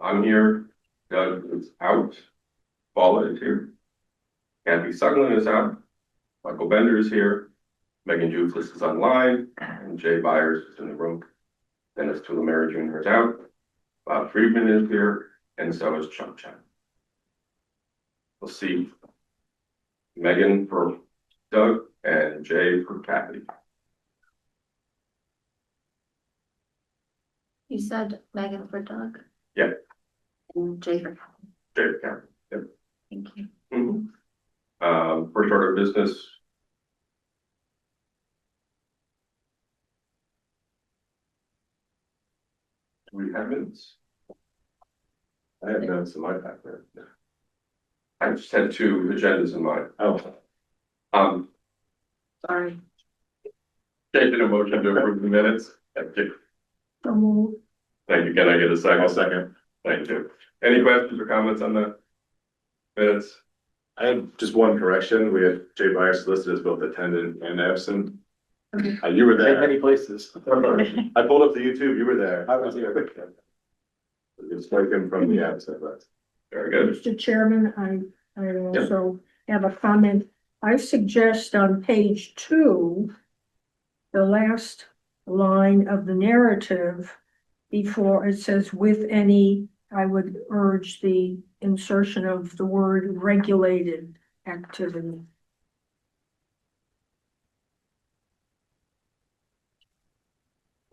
I'm here, Doug is out, Paula is here, Kathy Suglin is out, Michael Bender is here, Megan Juflis is online, and Jay Byers is in the room. Dennis Tulamari Jr. is out, Bob Friedman is here, and so is Chuck Chen. We'll see Megan for Doug and Jay for Kathy. You said Megan for Doug? Yeah. And Jay for Kathy. Jay for Kathy. Yep. Thank you. First order of business. Do we have minutes? I have minutes in my pack there. I just had two agendas in mind. Oh. Sorry. Taking a motion to approve the minutes. Thank you. Thank you. Can I get a second? I'll second. Thank you. Any questions or comments on the minutes? I have just one correction. We had Jay Byers listed as both attendant and absent. Okay. You were there. Many places. I pulled up the YouTube. You were there. I was here. It's taken from the absent, but Very good. Mr. Chairman, I also have a comment. I suggest on page 2, the last line of the narrative before it says with any, I would urge the insertion of the word regulated activity.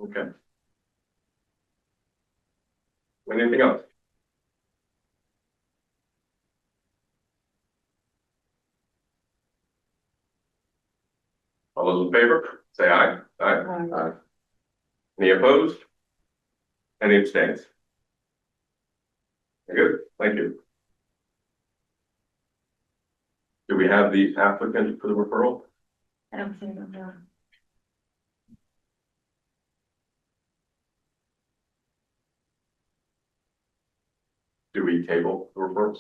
Okay. Anything else? All those in favor, say aye. Aye. Any opposed? Any abstains? Very good, thank you. Do we have the applicant for the referral? I don't think I'm done. Do we table the referrals?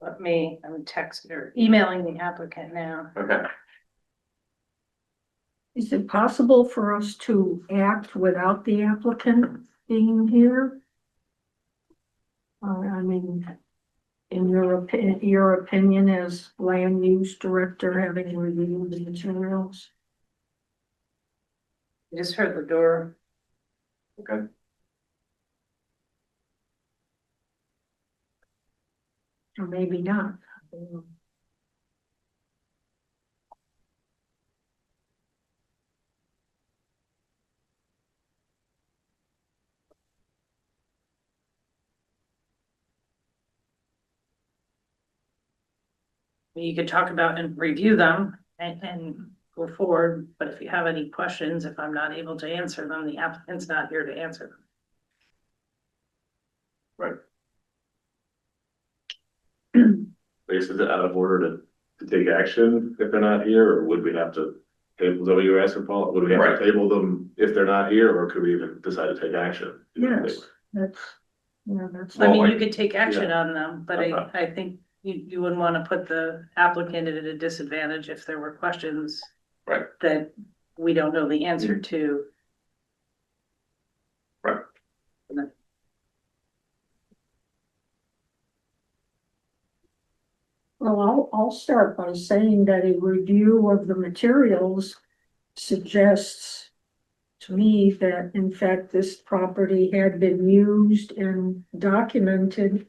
I'm texting or emailing the applicant now. Okay. Is it possible for us to act without the applicant being here? I mean, in your opinion as land use director, having reviewed the materials? I just heard the door. Okay. Or maybe not. You could talk about and review them and go forward, but if you have any questions, if I'm not able to answer them, the applicant's not here to answer them. is it out of order to take action if they're not here, or would we have to table, is that what you were asking, Paul? Would we have to table them if they're not here, or could we even decide to take action? Yes, that's, yeah, that's. I mean, Well, you could take action on them, but I think you wouldn't want to put the applicant at a disadvantage if there were questions. Right. That we don't know the answer to. Right. Well, I'll start by saying that a review of the materials suggests to me that in fact this property had been used and documented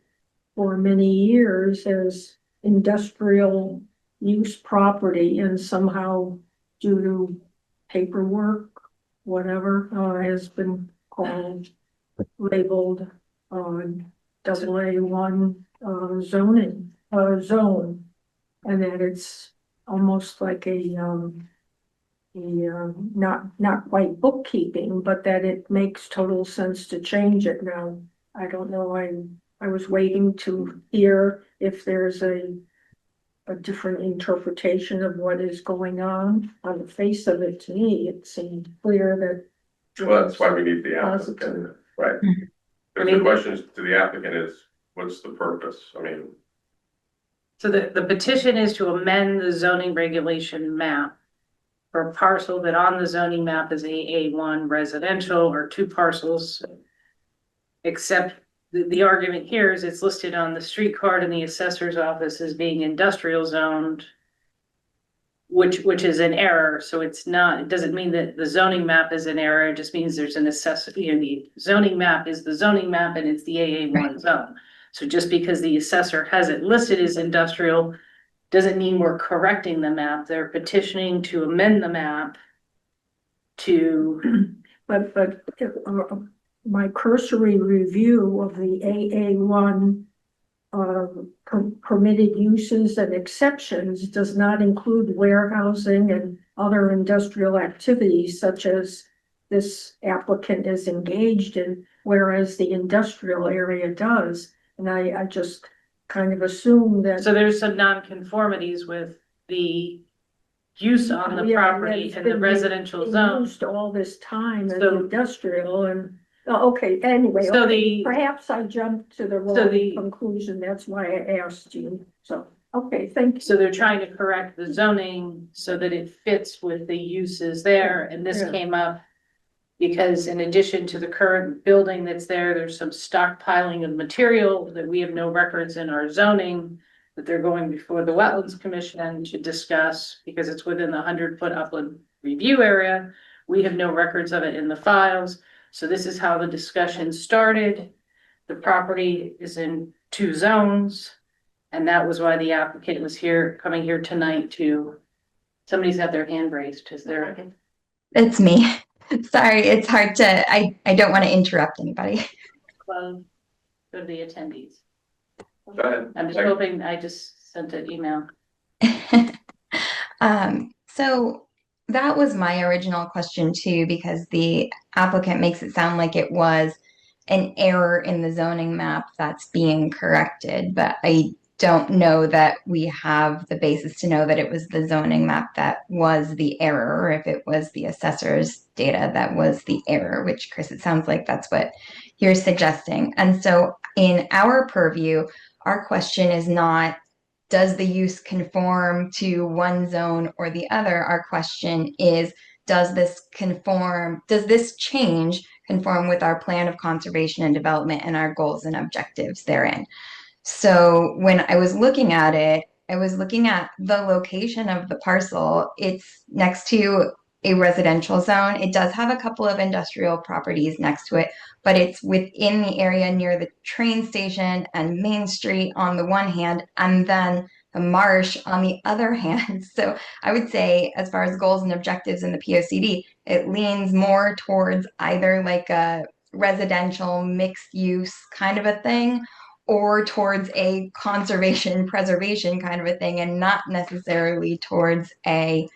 for many years as industrial use property, and somehow due to paperwork, whatever, has been called, labeled AA1 zoning zone, and that it's almost like a not quite bookkeeping, but that it makes total sense to change it now. I don't know, I was waiting to hear if there's a different interpretation of what is going on. On the face of it, to me, it seemed clear that. Well, that's why we need the applicant, right? Because the question to the applicant is, what's the purpose? I mean. So the petition is to amend the zoning regulation map for a parcel that on the zoning map is AA1 residential or two parcels. Except the argument here is it's listed on the street card in the assessor's office as being industrial zoned. Which is an error, so it's not, it doesn't mean that the zoning map is an error, it just means there's an assessor, the zoning map is the zoning map and it's the AA1 zone. So just because the assessor has it listed as industrial, doesn't mean we're correcting the map, they're petitioning to amend the map to, But my cursory review of the AA1 permitted uses and exceptions does not include warehousing and other industrial activities such as this applicant is engaged in, whereas the industrial area does. And I just kind of assume that. so there's some nonconformities with the use on the Yeah, property it's and the been residential being zone. used all this time as So- industrial and, okay, anyway. So okay, the- perhaps I jumped to the So wrong the- conclusion, that's why I asked you, so, okay, thank you. So they're trying to correct the zoning so that it fits with the uses there, and this Yeah. came up because in addition to the current building that's there, there's some stockpiling of material that we have no records in our zoning that they're going before the Wetlands Commission to discuss because it's within the 100-foot upland review area. We have no records of it in the files. So this is how the discussion started. The property is in two zones. And that was why the applicant was coming here tonight somebody's got their hand raised. Is there? It's me. Sorry, it's hard to, I don't want to interrupt anybody. Well, go to the attendees. Go ahead. I'm just hoping, I just sent an email. So that was my original question too, because the applicant makes it sound like it was an error in the zoning map that's being corrected, but I don't know that we have the basis to know that it was the zoning map that was the error, or if it was the assessor's data that was the error, which, Chris, it sounds like that's what you're suggesting. And so in our purview, our question is not, does the use conform to one zone or the other? Our question is, does this change conform with our plan of conservation and development and our goals and objectives therein? So when I was looking at it, I was looking at the location of the parcel. It's next to a residential zone. It does have a couple of industrial properties next to it, but it's within the area near the train station and Main Street on the one hand, and then the marsh on the other hand. So I would say, as far as goals and objectives in the POCD, it leans more towards either like a residential mixed use kind of a thing, or towards a conservation preservation kind of a thing, and not necessarily towards a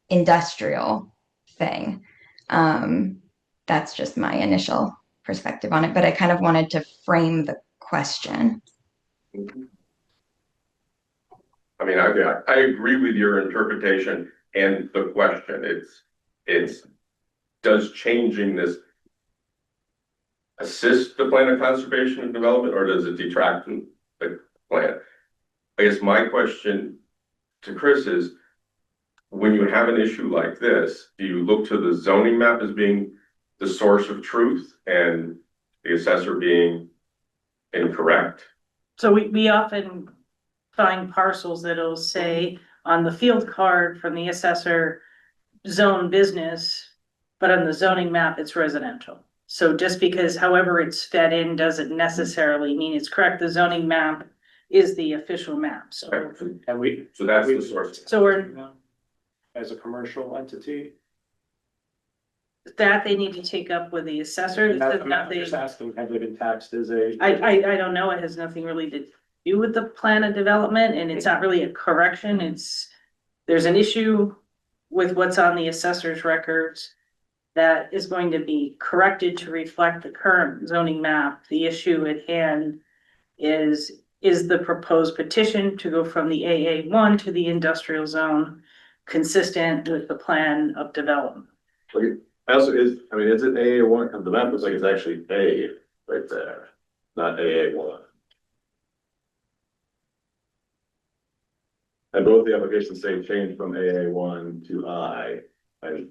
industrial thing. That's just my initial perspective on it, but I kind of wanted to frame the question. I mean, I agree with your interpretation and the question. It's does changing this assist the plan of conservation and development, or does it detract from the plan? I guess my question to Chris is, when you have an issue like this, do you look to the zoning map as being the source of truth and the assessor being incorrect? So we often find parcels that'll say on the field card from the assessor zone business, but on the zoning map, it's residential. So just because however it's fed in doesn't necessarily mean it's correct. The zoning map is the official map. So So that's the source. we're as a commercial entity. that they need to take up with the assessor. I'm just asking, have they been taxed as a? I don't know. It has nothing really to do with the plan of development, and it's not really a correction. There's an issue with what's on the assessor's records that is going to be corrected to reflect the current zoning map. The issue at hand is the proposed petition to go from the AA1 to the industrial zone consistent with the plan of development? Also, is it AA1? The map looks like it's actually A right there, not AA1. And both the applications say change from AA1 to I. I.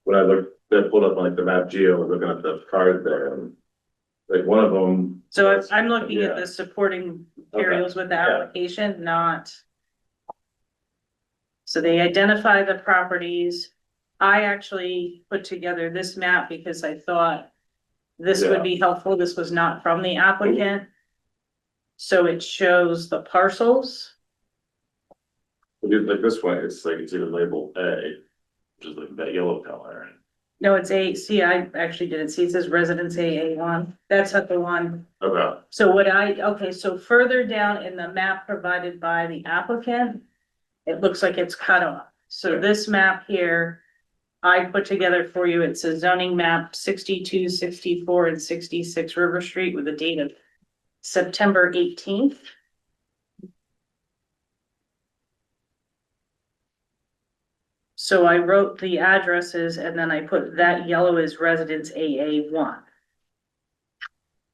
When I pulled up like the map geo, looking at the card there, and like one of them. So I'm looking at Yeah. the supporting materials with the application, not. So they identify the properties. I actually put together this map because I thought this would be helpful. This was not from the applicant. So it shows the parcels. Like this way, it's like it's even labeled A, which is like that yellow color. No, it's see, I actually didn't see, it says residence AA1. That's not the one. Okay. So okay, so further down in the map provided by the applicant, it looks like it's cut off. So this map here, I put together for you, it's a zoning map 62, 64, and 66 River Street with a date of September 18th. So I wrote the addresses and then I put that yellow is residence AA1.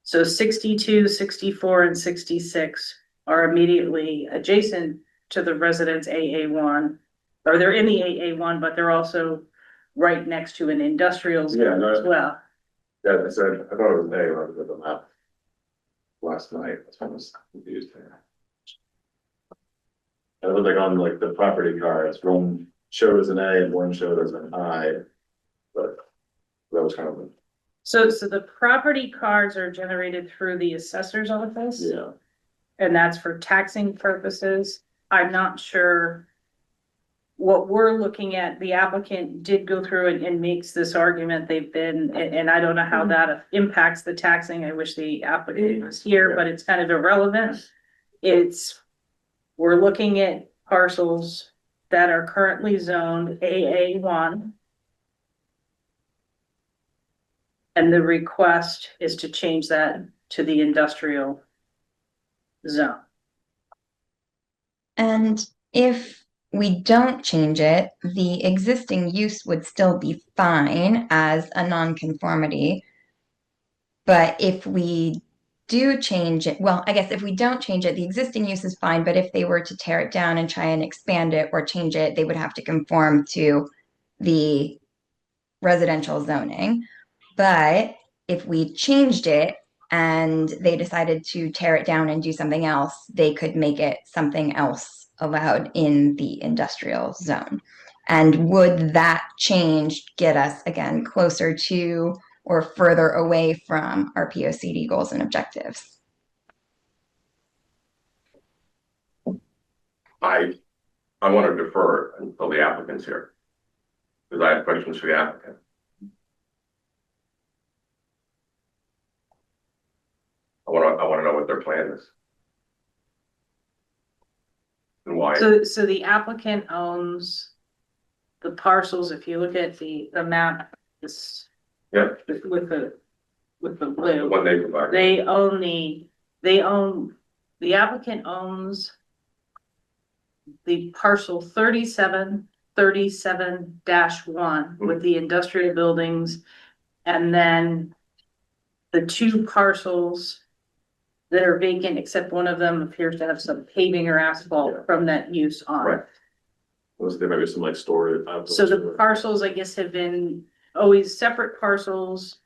So 62, 64, and 66 are immediately adjacent to the residence AA1. Or they're in the AA1, but they're also right next to an industrial zone as well. Yeah, I said, I thought it was A rather than the map. Last night, that's why I was confused there. It looked like on like the property cards, one showed as an A and one showed as an I. But that was kind of. So the property cards are generated through the assessor's office. Yeah. And that's for taxing purposes. I'm not sure what we're looking at. The applicant did go through and makes this argument. They've been, and I don't know how that impacts the taxing. I wish the applicant was here, but it's kind of irrelevant. We're looking at parcels that are currently zoned AA1. And the request is to change that to the industrial zone. And if we don't change it, the existing use would still be fine as a nonconformity. But if we do change it, well, I guess if we don't change it, the existing use is fine. But if they were to tear it down and try and expand it or change it, they would have to conform to the residential zoning. But if we changed it and they decided to tear it down and do something else, they could make it something else allowed in the industrial zone. And would that change get us again closer to or further away from our POCD goals and objectives? I want to defer until the applicant's here. Because I have questions for the applicant. I want to know what their plan is. And why. So the applicant owns the parcels. If you look at the map, this. Yeah. With the The blue, one they provide. the applicant owns the parcel 3737-1 with the industrial buildings. And then the two parcels that are vacant, except one of them appears to have some paving or asphalt from that use on. Right. Was there maybe some like storage? So the parcels, I guess, have been always separate parcels.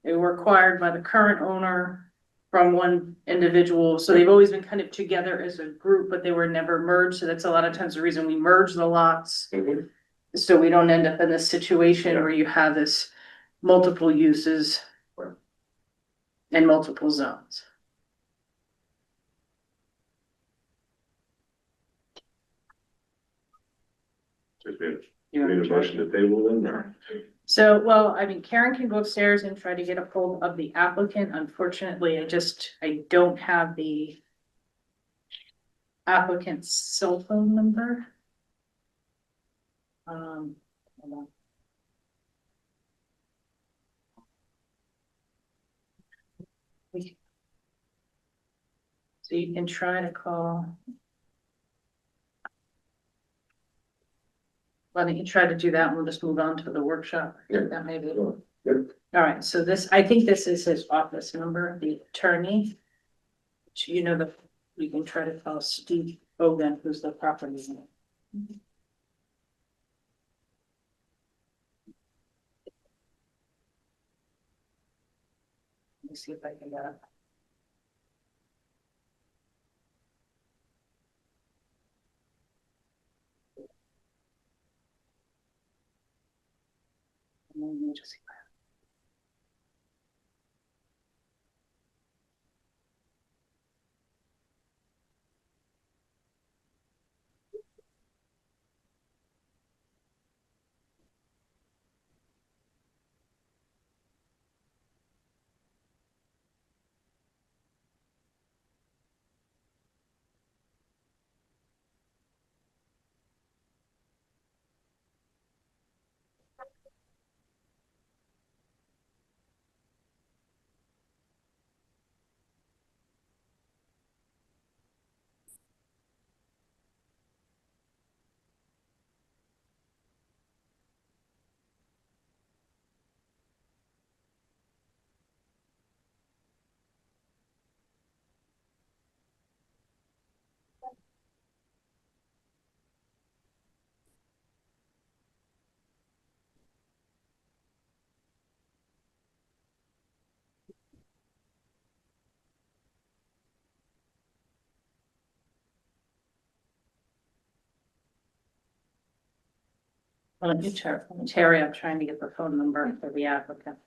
They were acquired by the current owner from one individual. So they've always been kind of together as a group, but they were never merged. So that's a lot of times the reason we merge the lots. Mhm. So we don't end up in this situation where you have this multiple uses Right. and multiple zones. You need a motion to table then, or? So, well, I mean, Karen can go upstairs and try to get a hold of the applicant. Unfortunately, I don't have the applicant's cell phone number. Hold on. So you can try to call. Why don't you try to do that and we'll just move on to the workshop? Yeah. That may be. Sure. Good. All right, so I think this is his office number, the attorney. Which, you know, we can try to call Steve Hogan, who's the property owner. me see if I can get it. Let me just see. Let me check, Terry, I'm trying to get the phone number for the applicant.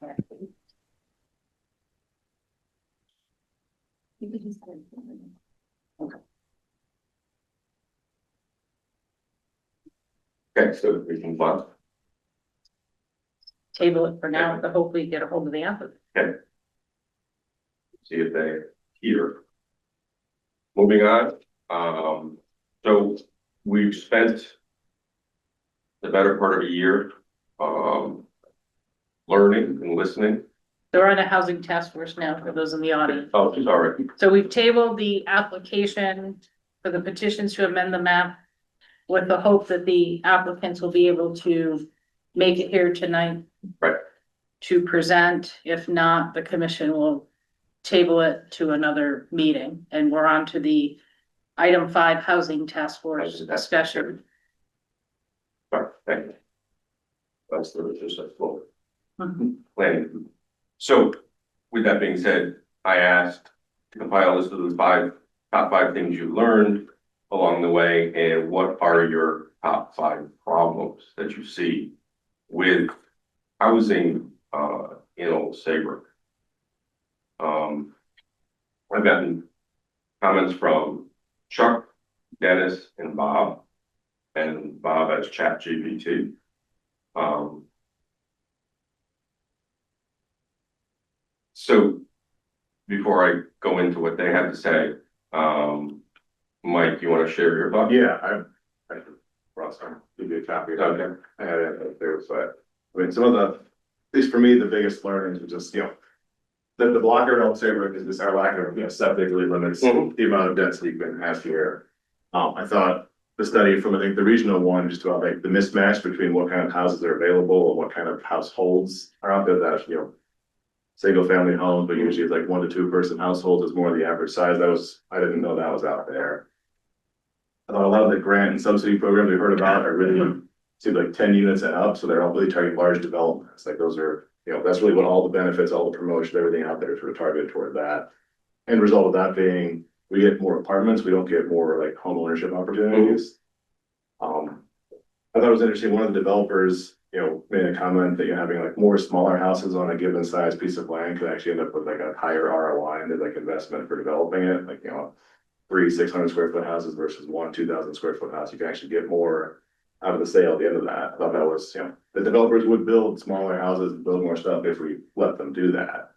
You could just. Okay, so we can bump. Table it for now, but hopefully get a hold of the applicant. See if they hear. Moving on, so we've spent the better part of a year, learning and listening. So we're on a housing task force now for those in the audience. Oh, sorry. So we've tabled the application for the petitions to amend the map with the hope that the applicants will be able to make it here tonight. Right. To present. If not, the commission will table it to another meeting, and we're on to the item 5 housing task force discussion. Right, thank you. That's the just a flow Mhm. planning. So with that being said, I asked to compile a list of the top five things you learned along the way, and what are your top 5 problems that you see with housing in Old Saybrook. I've gotten comments from Chuck, Dennis, and Bob has ChatGPT. So before I go into what they have to say, Mike, you want to share your thoughts? Yeah, Ross, I'll give you a copy of that. Okay. I had it up there, but, I mean, some of the, at least for me, the biggest learnings are just, the blocker in Old Saybrook is just our lack of, septic really limits Mhm. the amount of density you can have here. I thought the study from, I think, the regional one, just about like the mismatch between what kind of houses are available and what kind of households are out there that, single family homes, but usually it's like 1 to 2 person households is more the average size. I didn't know that was out there. I thought a lot of the grant and subsidy programs we heard about are really, seem like 10 units and up, so they're all really targeting large developments. Like those are, that's really what all the benefits, all the promotion, everything out there is sort of targeted toward that. End result of that being, we get more apartments, we don't get more like home ownership opportunities. I thought it was interesting, one of the developers, made a comment that you're having like more smaller houses on a given size piece of land could actually end up with like a higher ROI and like investment for developing it, like, 3 600 square foot houses versus 1 2,000 square foot house. You can actually get more out of the sale at the end of that. I thought that was, the developers would build smaller houses and build more stuff if we let them do that.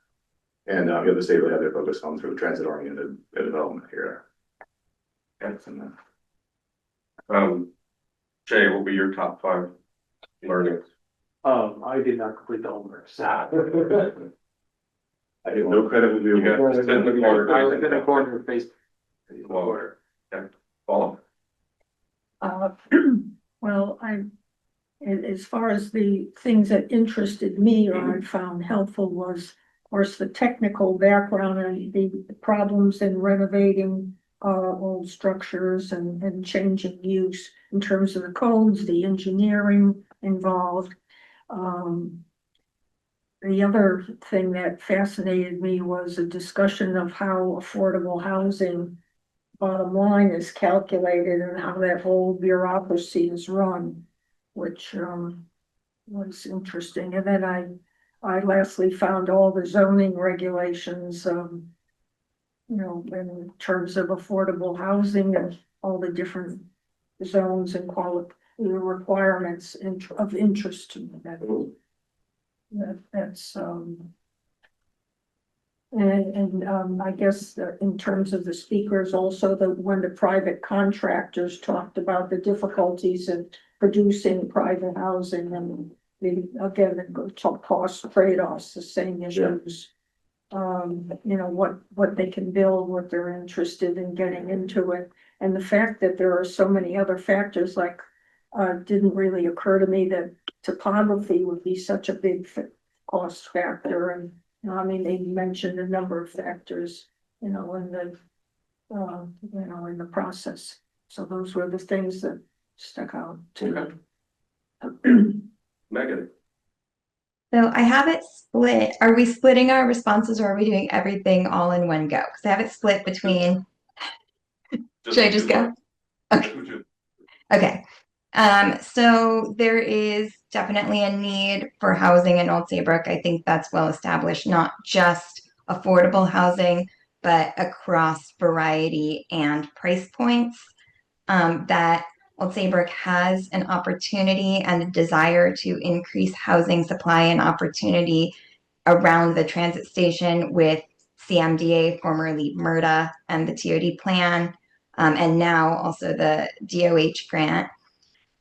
And the state really had their focus on sort of transit oriented development here. Jay, what were your top 5 learnings? I did not complete the homework, so. I have no credit with you. You got to sit in the corner. I was in the corner facing. Water. Okay, follow. Well, as far as the things that interested me or I found helpful was, of course, the technical background and the problems in renovating old structures and changing use in terms of the codes, the engineering involved. the other thing that fascinated me was a discussion of how affordable housing bottom line is calculated and how that whole bureaucracy is run, which, was interesting. And then I lastly found all the zoning regulations, in terms of affordable housing and all the different zones and the requirements of interest to me. That's, I guess that in terms of the speakers also, that when the private contractors talked about the difficulties in producing private housing and again, the cost trade-offs, the same issues. What they can build, what they're interested in getting into it. And the fact that there are so many other factors, like, didn't really occur to me that topography would be such a big cost factor. And, I mean, they mentioned a number of factors, in the process. So those were the things that stuck out to me. Megan, So I have it split. Are we splitting our responses or are we doing everything all in one go? Because I have it split between, should I just go? Okay. Okay. So there is definitely a need for housing in Old Saybrook. I think that's well established, not just affordable housing, but across variety and price points. That Old Saybrook has an opportunity and a desire to increase housing supply and opportunity around the transit station with CMDA, formerly MRTA, and the TOD plan, and now also the DOH grant.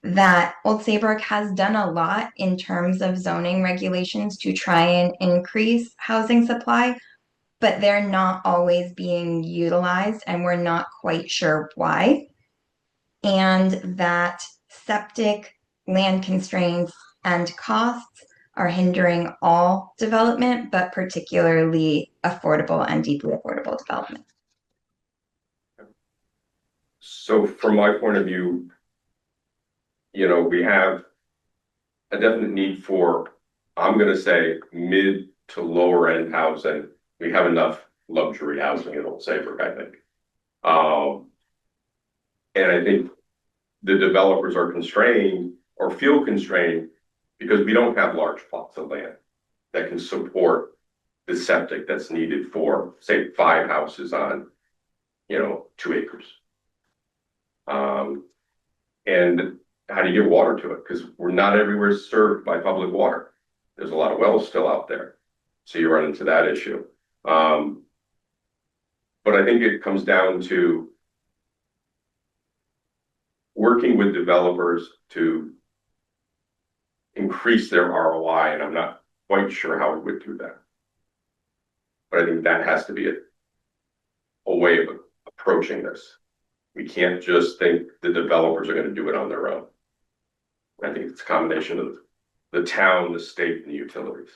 That Old Saybrook has done a lot in terms of zoning regulations to try and increase housing supply, but they're not always being utilized, and we're not quite sure why. And that septic, land constraints, and costs are hindering all development, but particularly affordable and deeply affordable development. so from my point of view, we have a definite need for, I'm gonna say, mid to lower end housing. We have enough luxury housing in Old Saybrook, I think. And I think the developers are constrained or feel constrained because we don't have large plots of land that can support the septic that's needed for, say, 5 houses on, 2 acres. And how do you get water to it? Because we're not everywhere served by public water. There's a lot of wells still out there. So you run into that issue. But I think it comes down to working with developers to increase their ROI, and I'm not quite sure how we would do that. But I think that has to be a way of approaching this. We can't just think the developers are going to do it on their own. I think it's a combination of the town, the state, and the utilities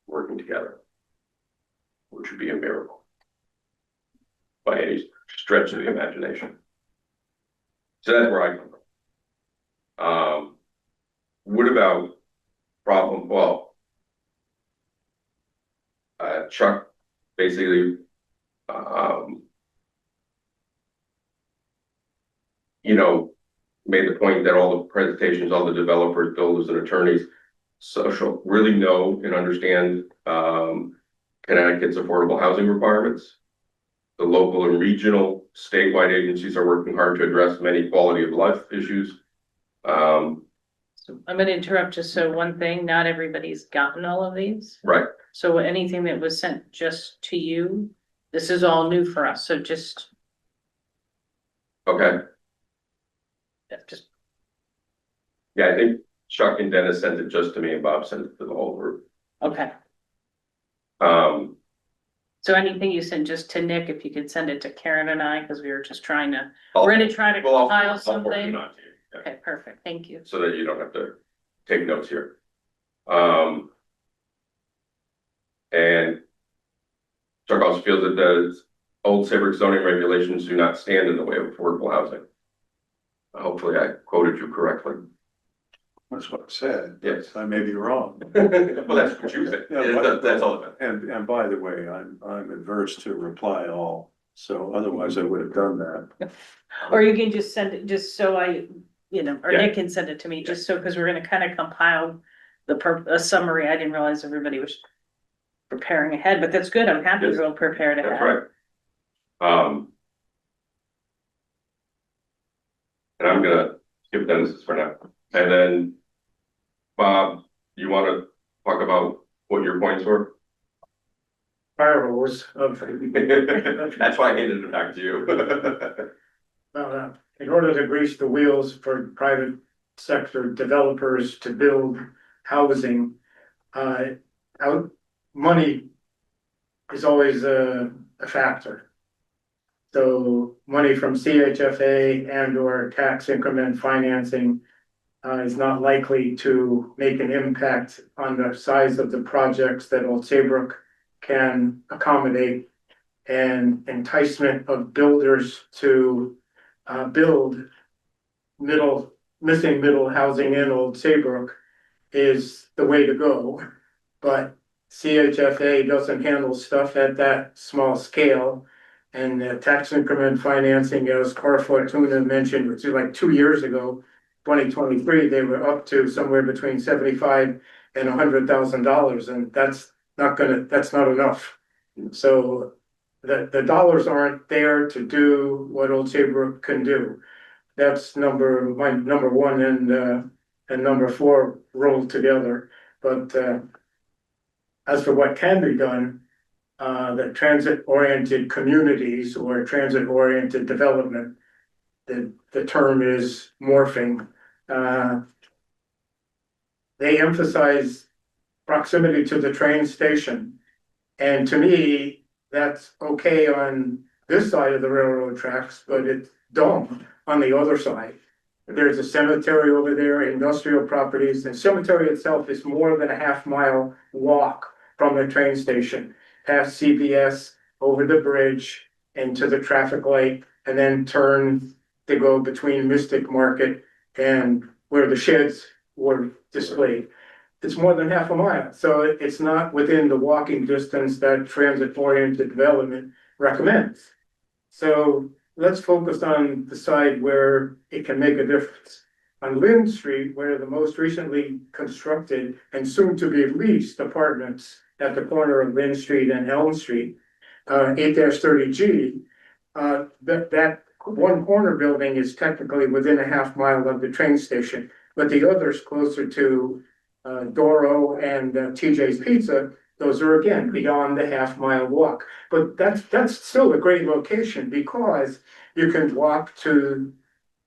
working together, which would be a miracle by any stretch of the imagination. So that's where I come from. What about problem? Well, Chuck basically, made the point that all the presentations, all the developers, builders, and attorneys, really know and understand Connecticut's affordable housing requirements. The local and regional statewide agencies are working hard to address many quality of life issues. So I'm gonna interrupt just so one thing, not everybody's gotten all of these. Right. So anything that was sent just to you, this is all new for us, so just Okay. Yeah, I think Chuck and Dennis sent it just to me, and Bob sent it to the whole group. okay. Um, So anything you sent just to Nick, if you could send it to Karen and I, because we were just trying to, I'll- we're gonna try to well, I'll compile forward it something. on to you, yeah, Okay, perfect, thank you. so that you don't have to take notes here. And Chuck also feels that the Old Saybrook zoning regulations do not stand in the way of affordable housing. Hopefully I quoted you correctly. That's what I said. Yes. I may be wrong. Well, that's what you said. Yeah, Yeah, but- that's all it meant. And by the way, I'm adverse to reply all, so otherwise I would have done that. Or you can just send it, just so I, or Yeah. Nick can send it to me, just so, because we're gonna kind of compile a summary. I didn't realize everybody was preparing ahead, but that's good. I'm happy Yes. to go prepared ahead. That's right. And I'm gonna skip Dennis's for now. And then, Bob, you wanna talk about what your points were? firewalls of, That's why I handed it back to you. in order to grease the wheels for private sector developers to build housing, out, money is always a factor. So money from CHFA and or tax increment financing is not likely to make an impact on the size of the projects that Old Saybrook can accommodate, and enticement of builders to build missing middle housing in Old Saybrook is the way to go. But CHFA doesn't handle stuff at that small scale. And tax increment financing, as Cora Fortuna mentioned, which is like 2 years ago, 2023, they were up to somewhere between $75,000 and $100,000, and that's not enough. So the dollars aren't there to do what Old Saybrook can do. That's number one and number four rolled together. But as for what can be done, the transit-oriented communities or transit-oriented development, the term is morphing. They emphasize proximity to the train station. And to me, that's okay on this side of the railroad tracks, but it's dumb on the other side. There's a cemetery over there, industrial properties. The cemetery itself is more than a half-mile walk from the train station, past CVS, over the bridge, into the traffic light, and then turn to go between Mystic Market and where the sheds were displayed. It's more than half a mile, so it's not within the walking distance that transit-oriented development recommends. So let's focus on the side where it can make a difference. On Lynn Street, where the most recently constructed and soon to be leased apartments at the corner of Lynn Street and Elm Street, 8-30G, that one corner building is technically within a half mile of the train station, but the others closer to Doro and TJ's Pizza, those are again beyond the half-mile walk. But that's still a great location because you can walk to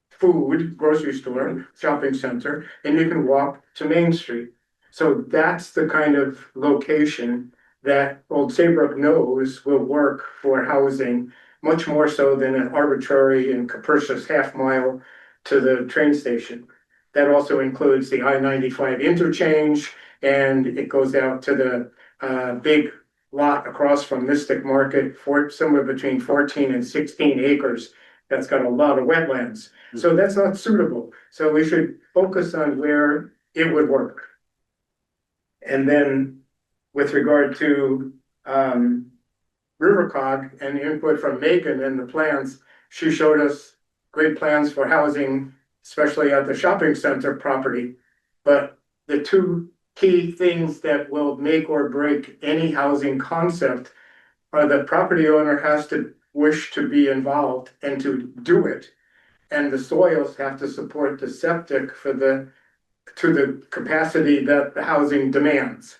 food, grocery store, shopping center, and you can walk to Main Street. So that's the kind of location that Old Saybrook knows will work for housing, much more so than an arbitrary and capricious half mile to the train station. That also includes the I-95 interchange, and it goes out to the big lot across from Mystic Market, somewhere between 14 and 16 acres. That's got a lot of wetlands. So that's not suitable. So we should focus on where it would work. And then with regard to Rivercog and input from Megan and the plans, she showed us great plans for housing, especially at the shopping center property. But the two key things that will make or break any housing concept are the property owner has to wish to be involved and to do it. And the soils have to support the septic to the capacity that the housing demands.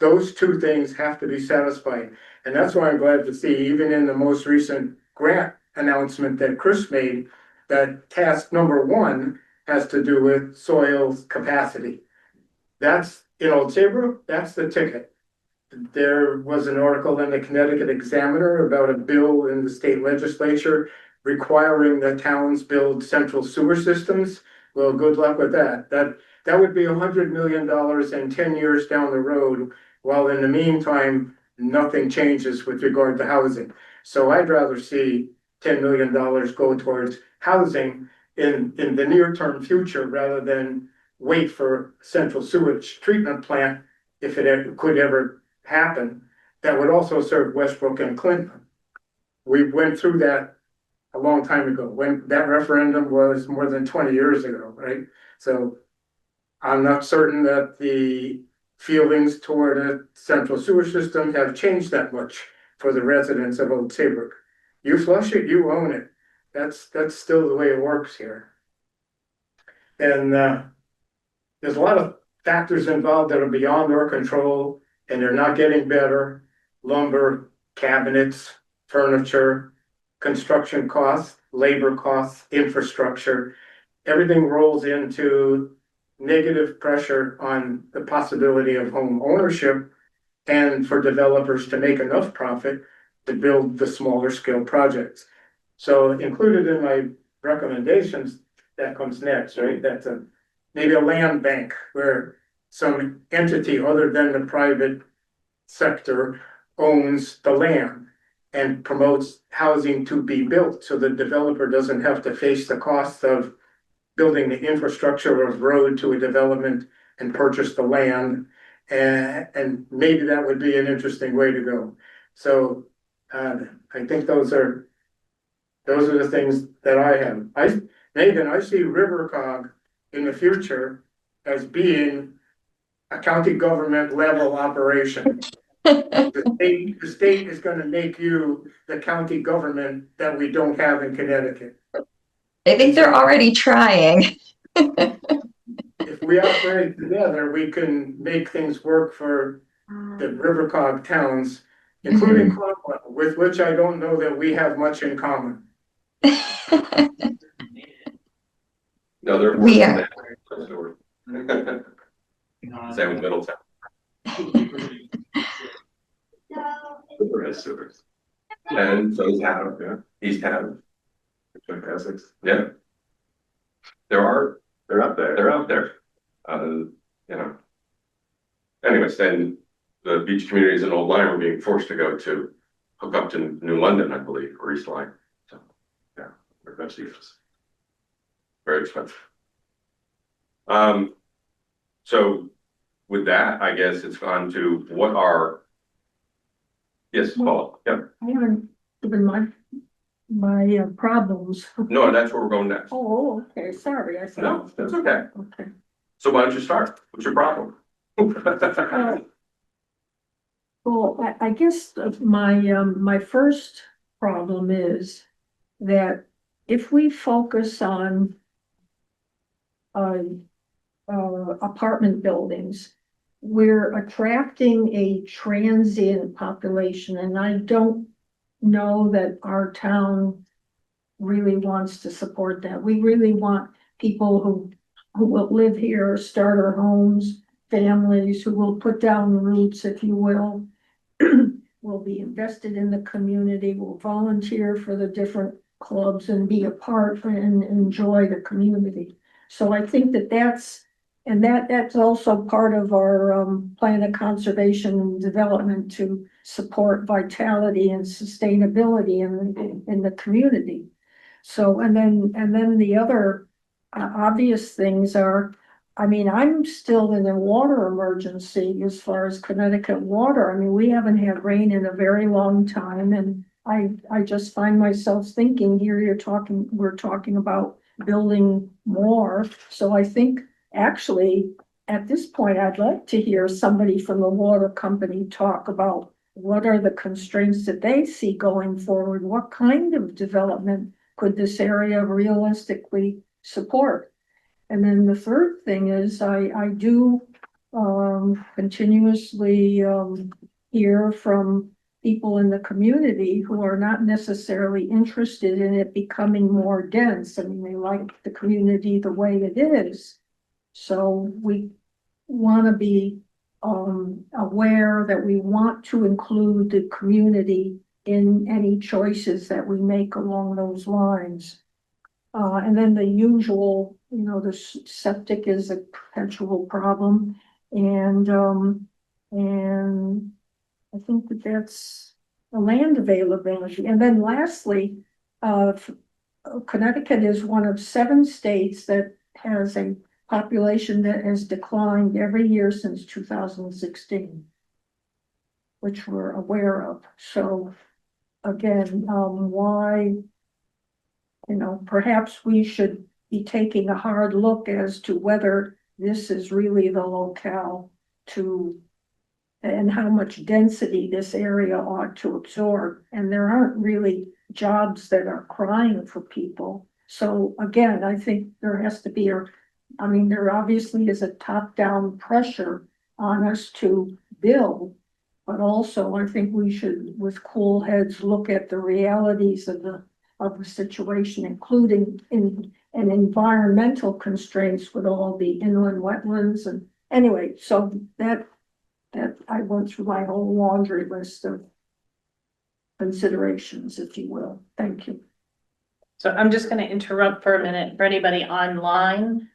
Those two things have to be satisfied. And that's why I'm glad to see, even in the most recent grant announcement that Chris made, that task number one has to do with soils capacity. That's in Old Saybrook, that's the ticket. There was an article in the Connecticut Examiner about a bill in the state legislature requiring that towns build central sewer systems. Well, good luck with that. That would be $100 million and 10 years down the road, while in the meantime, nothing changes with regard to housing. So I'd rather see $10 million go towards housing in the near term future rather than wait for central sewage treatment plant if it could ever happen. That would also serve Westbrook and Clinton. We went through that a long time ago, when that referendum was more than 20 years ago, right? So I'm not certain that the feelings toward a central sewer system have changed that much for the residents of Old Saybrook. You flush it, you own it. That's still the way it works here. And there's a lot of factors involved that are beyond our control, and they're not getting better. Lumber, cabinets, furniture, construction costs, labor costs, infrastructure, everything rolls into negative pressure on the possibility of home ownership and for developers to make enough profit to build the smaller scale projects. So included in my recommendations, that comes next, right? That's maybe a land bank where some entity other than the private sector owns the land and promotes housing to be built, so the developer doesn't have to face the cost of building the infrastructure of road to a development and purchase the land. And maybe that would be an interesting way to go. So I think those are the things that I have. Nathan, I see Rivercog in the future as being a county government level operation. The state is gonna make you the county government that we don't have in Connecticut. I think they're already trying. If we operate together, we can make things work for the Rivercog towns, including Cromwell, with which I don't know that we have much in common. No, they're. We are. Same with Middletown. And so is Haddam, yeah, East Haddam. Essex, yeah. They're out there, you know. Anyways, then the beach communities in Old Lyme are being forced to go to hook up to New London, I believe, or East Lyme. So, yeah, they're expensive. Very expensive. So with that, I guess it's gone to what are. Yes, Paul, yeah, I haven't given my problems. no, that's where we're going next. Oh, okay, sorry, I said. No, that's okay. Okay. So why don't you start? What's your problem? Well, I guess my first problem is that if we focus on apartment buildings, we're attracting a transient population, and I don't know that our town really wants to support that. We really want people who will live here, start our homes, families who will put down roots, if you will, will be invested in the community, will volunteer for the different clubs and be a part and enjoy the community. So I think that's also part of our plan of conservation and development to support vitality and sustainability in the community. So and then the other obvious things are, I mean, I'm still in a water emergency as far as Connecticut water. I mean, we haven't had rain in a very long time, and I just find myself thinking here, we're talking about building more. So I think actually at this point, I'd like to hear somebody from the water company talk about what are the constraints that they see going forward? What kind of development could this area realistically support? And then the third thing is I do continuously hear from people in the community who are not necessarily interested in it becoming more dense. I mean, they like the community the way it is. So we want to be aware that we want to include the community in any choices that we make along those lines. And then the usual, the septic is a perpetual problem. And I think that's the land availability. And then lastly, Connecticut is one of 7 states that has a population that has declined every year since 2016, which we're aware of. So again, why, perhaps we should be taking a hard look as to whether this is really the locale to, and how much density this area ought to absorb. And there aren't really jobs that are crying for people. So again, I think there has to be there obviously is a top-down pressure on us to build. But also, I think we should, with cool heads, look at the realities of the situation, including in environmental constraints with all the inland wetlands. And anyway, so that I went through my whole laundry list of considerations, if you will. Thank you. So I'm just gonna interrupt for a minute for anybody online.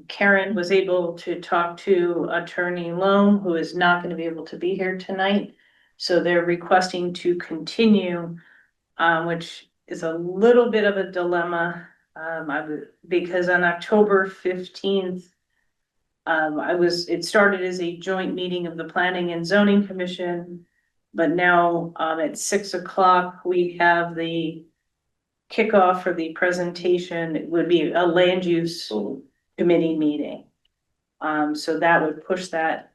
Karen was able to talk to Attorney Loam, who is not gonna be able to be here tonight. So they're requesting to continue, which is a little bit of a dilemma. Because on October 15th, it started as a joint meeting of the Planning and Zoning Commission. But now, at 6 o'clock, we have the kickoff for the presentation. It would be a land use committee meeting. So that would push that.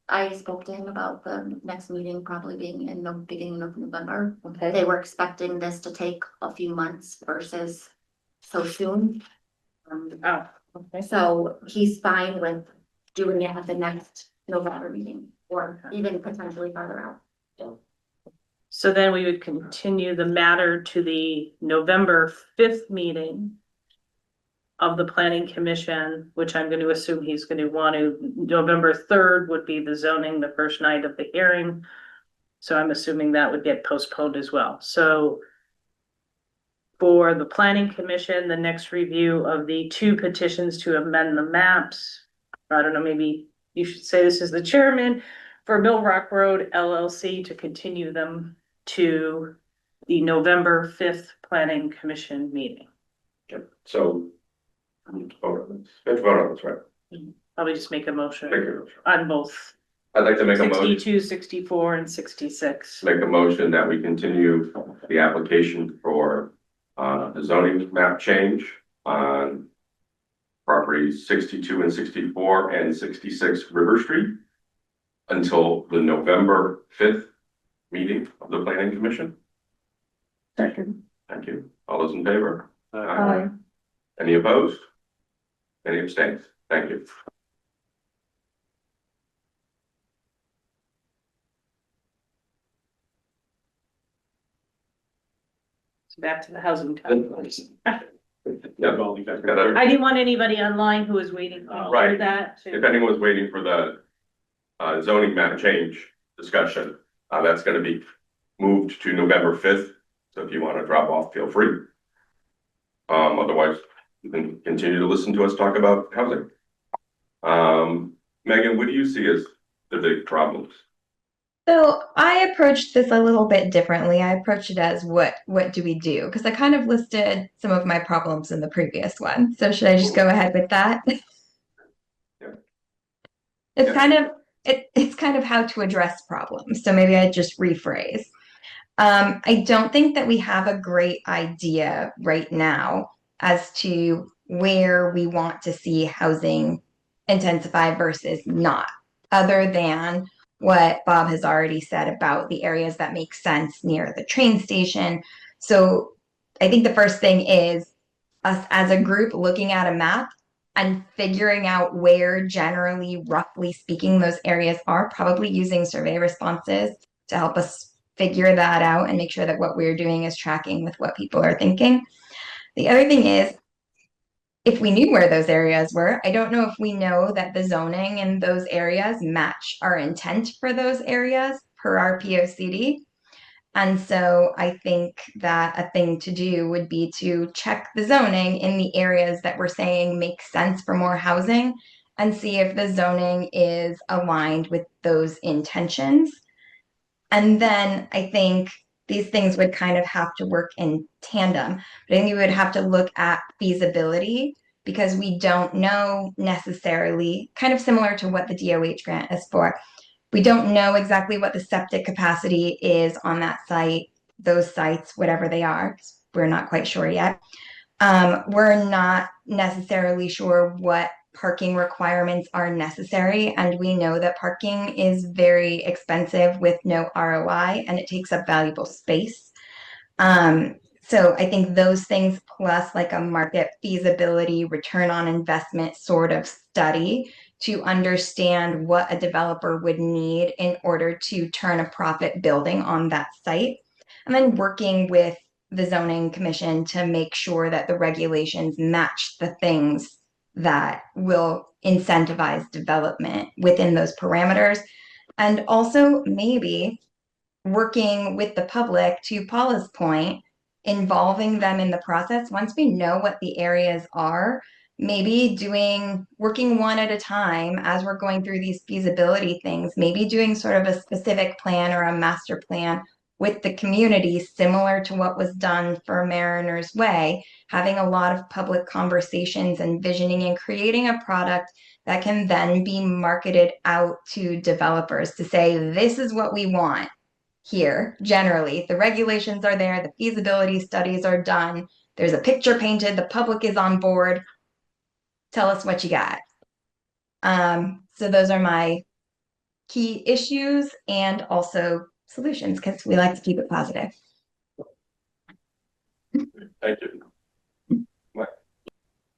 I spoke to him about the next meeting probably being in the beginning of November. Okay. They were expecting this to take a few months versus so soon. Oh, okay. So he's fine with doing it at the next November meeting or even potentially farther out. So then we would continue the matter to the November 5th meeting of the Planning Commission, which I'm going to assume he's going to want to. November 3rd would be the zoning, the first night of the hearing. So I'm assuming that would get postponed as well. So for the Planning Commission, the next review of the 2 petitions to amend the maps. I don't know, maybe you should say this is the chairman for Mill Rock Road LLC to continue them to the November 5th Planning Commission meeting. Yep. So, let's vote on this. Let's vote on this, right? Probably just make a motion Thank you. on both I'd like to make a motion, 62, 64, and 66. make a motion that we continue the application for the zoning map change on properties 62 and 64 and 66 River Street until the November 5th meeting of the Planning Commission. Second. Thank you. All those in favor? Aye. Any opposed? Any abstains? Thank you. So back to the housing type. Yeah, Got I didn't want anybody online who was waiting for Right. that. if anyone was waiting for the zoning map change discussion, that's gonna be moved to November 5th. So if you want to drop off, feel free. Otherwise, you can continue to listen to us talk about housing. Megan, what do you see as the big problems? So I approached this a little bit differently. I approached it as what do we do? Because I kind of listed some of my problems in the previous one. So should I just go ahead with that? Yeah. It's Yeah. it's kind of how to address problems. So maybe I just rephrase. I don't think that we have a great idea right now as to where we want to see housing intensify versus not, other than what Bob has already said about the areas that make sense near the train station. So I think the first thing is us as a group looking at a map and figuring out where generally, roughly speaking, those areas are, probably using survey responses to help us figure that out and make sure that what we're doing is tracking with what people are thinking. The other thing is, if we knew where those areas were, I don't know if we know that the zoning in those areas match our intent for those areas per our POCD. And so I think that a thing to do would be to check the zoning in the areas that we're saying make sense for more housing and see if the zoning is aligned with those intentions. And then I think these things would kind of have to work in tandem. But I think you would have to look at feasibility because we don't know necessarily, kind of similar to what the DOH grant is for. We don't know exactly what the septic capacity is on that site, those sites, whatever they are. We're not quite sure yet. We're not necessarily sure what parking requirements are necessary, and we know that parking is very expensive with no ROI, and it takes up valuable space. So I think those things plus like a market feasibility, return on investment sort of study to understand what a developer would need in order to turn a profit building on that site. And then working with the zoning commission to make sure that the regulations match the things that will incentivize development within those parameters. And also maybe working with the public, to Paula's point, involving them in the process. Once we know what the areas are, maybe working one at a time as we're going through these feasibility things, maybe doing sort of a specific plan or a master plan with the community, similar to what was done for Mariners Way, having a lot of public conversations and visioning and creating a product that can then be marketed out to developers to say, this is what we want here. Generally, the regulations are there, the feasibility studies are done, there's a picture painted, the public is on board. Tell us what you got. So those are my key issues and also solutions, because we like to keep it positive. Thank you.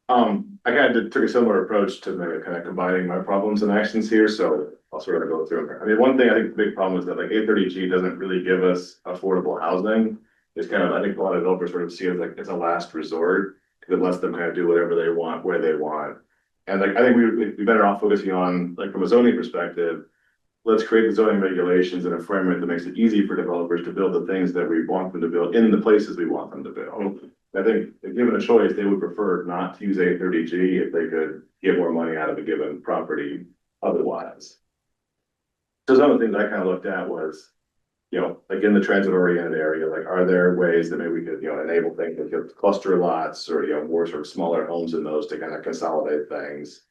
I kind of took a similar approach to maybe kind of combining my problems and actions here, so I'll sort of go through them. I mean, one thing I think the big problem is that like 830G doesn't really give us affordable housing. It's kind of, I think a lot of developers sort of see it as like it's a last resort because it lets them kind of do whatever they want, where they want. And like, I think we'd be better off focusing on, like from a zoning perspective, let's create the zoning regulations and a framework that makes it easy for developers to build the things that we want them to build in the places we want them to build. I think if given a choice, they would prefer not to use 830G if they could get more money out of a given property otherwise. So some of the things I kind of looked at was, you know, like in the transit oriented area, like, are there ways that maybe we could, you know, enable things like cluster lots or, you know, more sort of smaller homes in those to kind of consolidate things.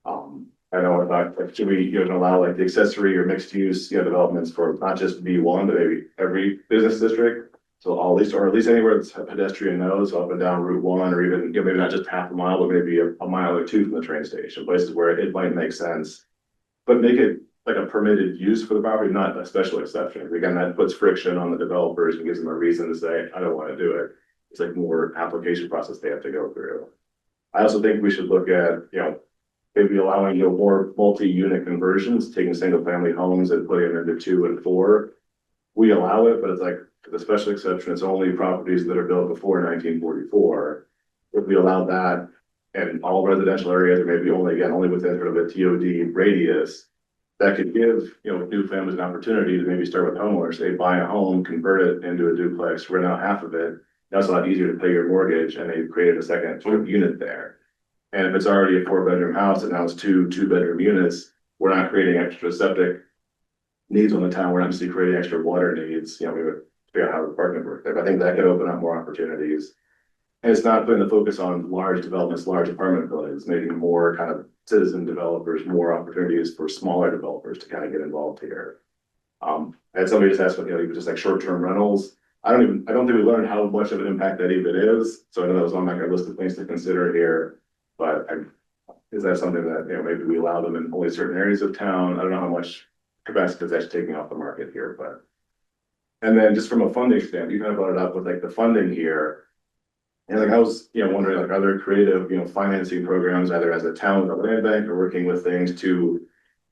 I know I thought, like, should we, you know, allow like the accessory or mixed use, you know, developments for not just B1, but maybe every business district. So at least anywhere that's a pedestrian nodes up and down Route 1, or even, you know, maybe not just half a mile, but maybe a mile or two from the train station, places where it might make sense. But make it like a permitted use for the property, not a special exception. Again, that puts friction on the developers and gives them a reason to say, I don't want to do it. It's like more application process they have to go through. I also think we should look at, you know, maybe allowing, you know, more multi-unit conversions, taking single family homes and putting them into 2 and 4. We allow it, but it's like the special exception, it's only properties that are built before 1944. If we allow that and all residential areas, or maybe only within sort of a TOD radius, that could give, you know, new families an opportunity to maybe start with homeowners, say buy a home, convert it into a duplex, rent out half of it. Now it's a lot easier to pay your mortgage, and they've created a second unit there. And if it's already a 4-bedroom house and now it's 2 2-bedroom units, we're not creating extra septic needs on the town. We're not necessarily creating extra water needs. You know, we would figure out how the parking work there. But I think that could open up more opportunities. And it's not putting the focus on large developments, large apartment buildings, making more kind of citizen developers, more opportunities for smaller developers to kind of get involved here. And somebody just asked, you know, even just like short-term rentals. I don't think we learned how much of an impact that even is. So I know that was on my list of things to consider here. But is that something that, you know, maybe we allow them in only certain areas of town? I don't know how much capacity is actually taking off the market here, but. And then just from a funding standpoint, you kind of brought it up with like the funding here. And like I was, you know, wondering like, are there creative, you know, financing programs either as a town or land bank or working with things to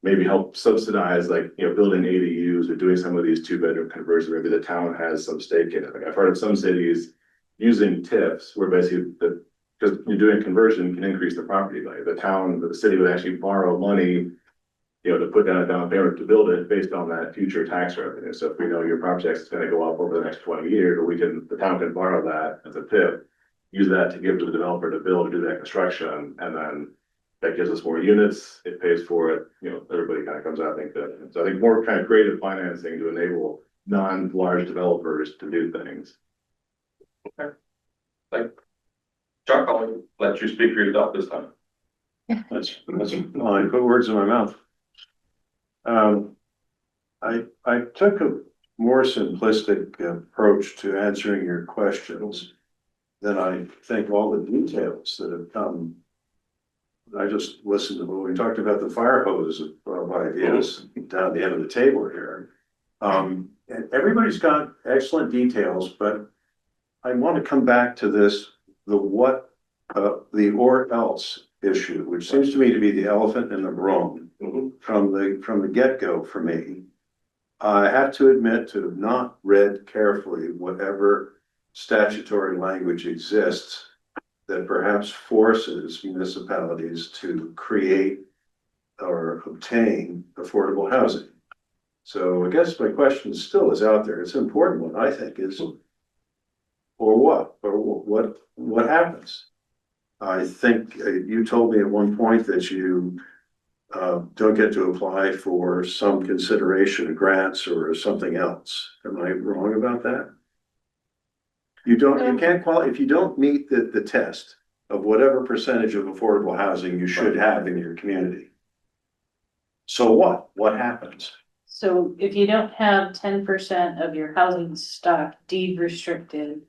maybe help subsidize, like, you know, building ADUs or doing some of these 2-bedroom conversions, maybe the town has some stake in it. Like I've heard of some cities using TIFs where basically because you're doing conversion can increase the property value. The city would actually borrow money, you know, to put down a down payment to build it based on that future tax revenue. So if we know your project is going to go up over the next 20 years, or the town can borrow that as a TIF, use that to give to the developer to build or do that construction, and then that gives us more units. It pays for it. You know, everybody kind of comes out. So I think more kind of creative financing to enable non-large developers to do things. Okay. Like, Chuck, I'll let you speak for yourself this time. That's fine, put words in my mouth. I took a more simplistic approach to answering your questions than I think all the details that have come. I just listened to when we talked about the fire hose of ideas down the end of the table here. And everybody's got excellent details, but I want to come back to this, the what, the or else issue, which seems to me to be the elephant in the room from the get-go for me. I have to admit to have not read carefully whatever statutory language exists that perhaps forces municipalities to create or obtain affordable housing. So I guess my question still is out there. It's an important one, I think, is or what happens? I think you told me at one point that you don't get to apply for some consideration of grants or something else. Am I wrong about that? You can't qualify, if you don't meet the test of whatever percentage of affordable housing you should have in your community. So what happens? So if you don't have 10% of your housing stock deed restricted,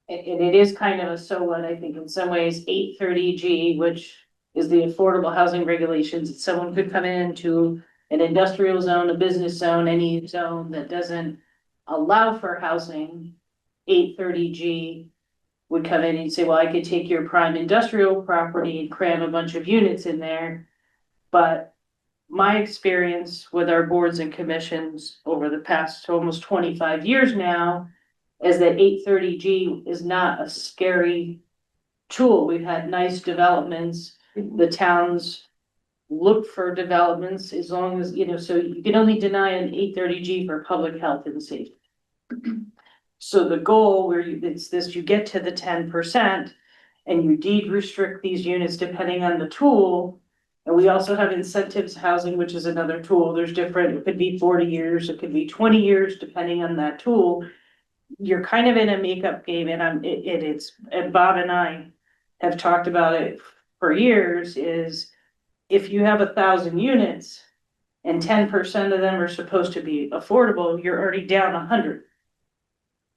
and it is kind of a so what, I think in some ways 830G, which is the affordable housing regulations, that someone could come into an industrial zone, a business zone, any zone that doesn't allow for housing. 830G would come in and say, well, I could take your prime industrial property and cram a bunch of units in there. But my experience with our boards and commissions over the past almost 25 years now is that 830G is not a scary tool. We've had nice developments. The towns look for developments as long as, so you can only deny an 830G for public health and safety. So the goal where it's this, you get to the 10% and you deed restrict these units depending on the tool. And we also have incentives housing, which is another tool. There's different, it could be 40 years, it could be 20 years, depending on that tool. You're kind of in a makeup game, and and Bob and I have talked about it for years, is if you have 1,000 units and 10% of them are supposed to be affordable, you're already down 100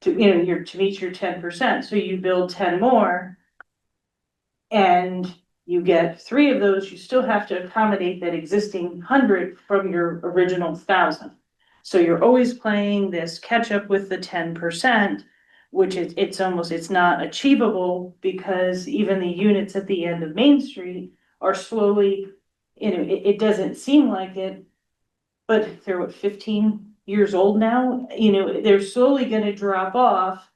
to meet your 10%. So you build 10 more and you get 3 of those, you still have to accommodate that existing 100 from your original 1,000. So you're always playing this catch up with the 10%, which it's not achievable, because even the units at the end of Main Street are slowly, it doesn't seem like it, but they're 15 years old now, they're slowly gonna drop off.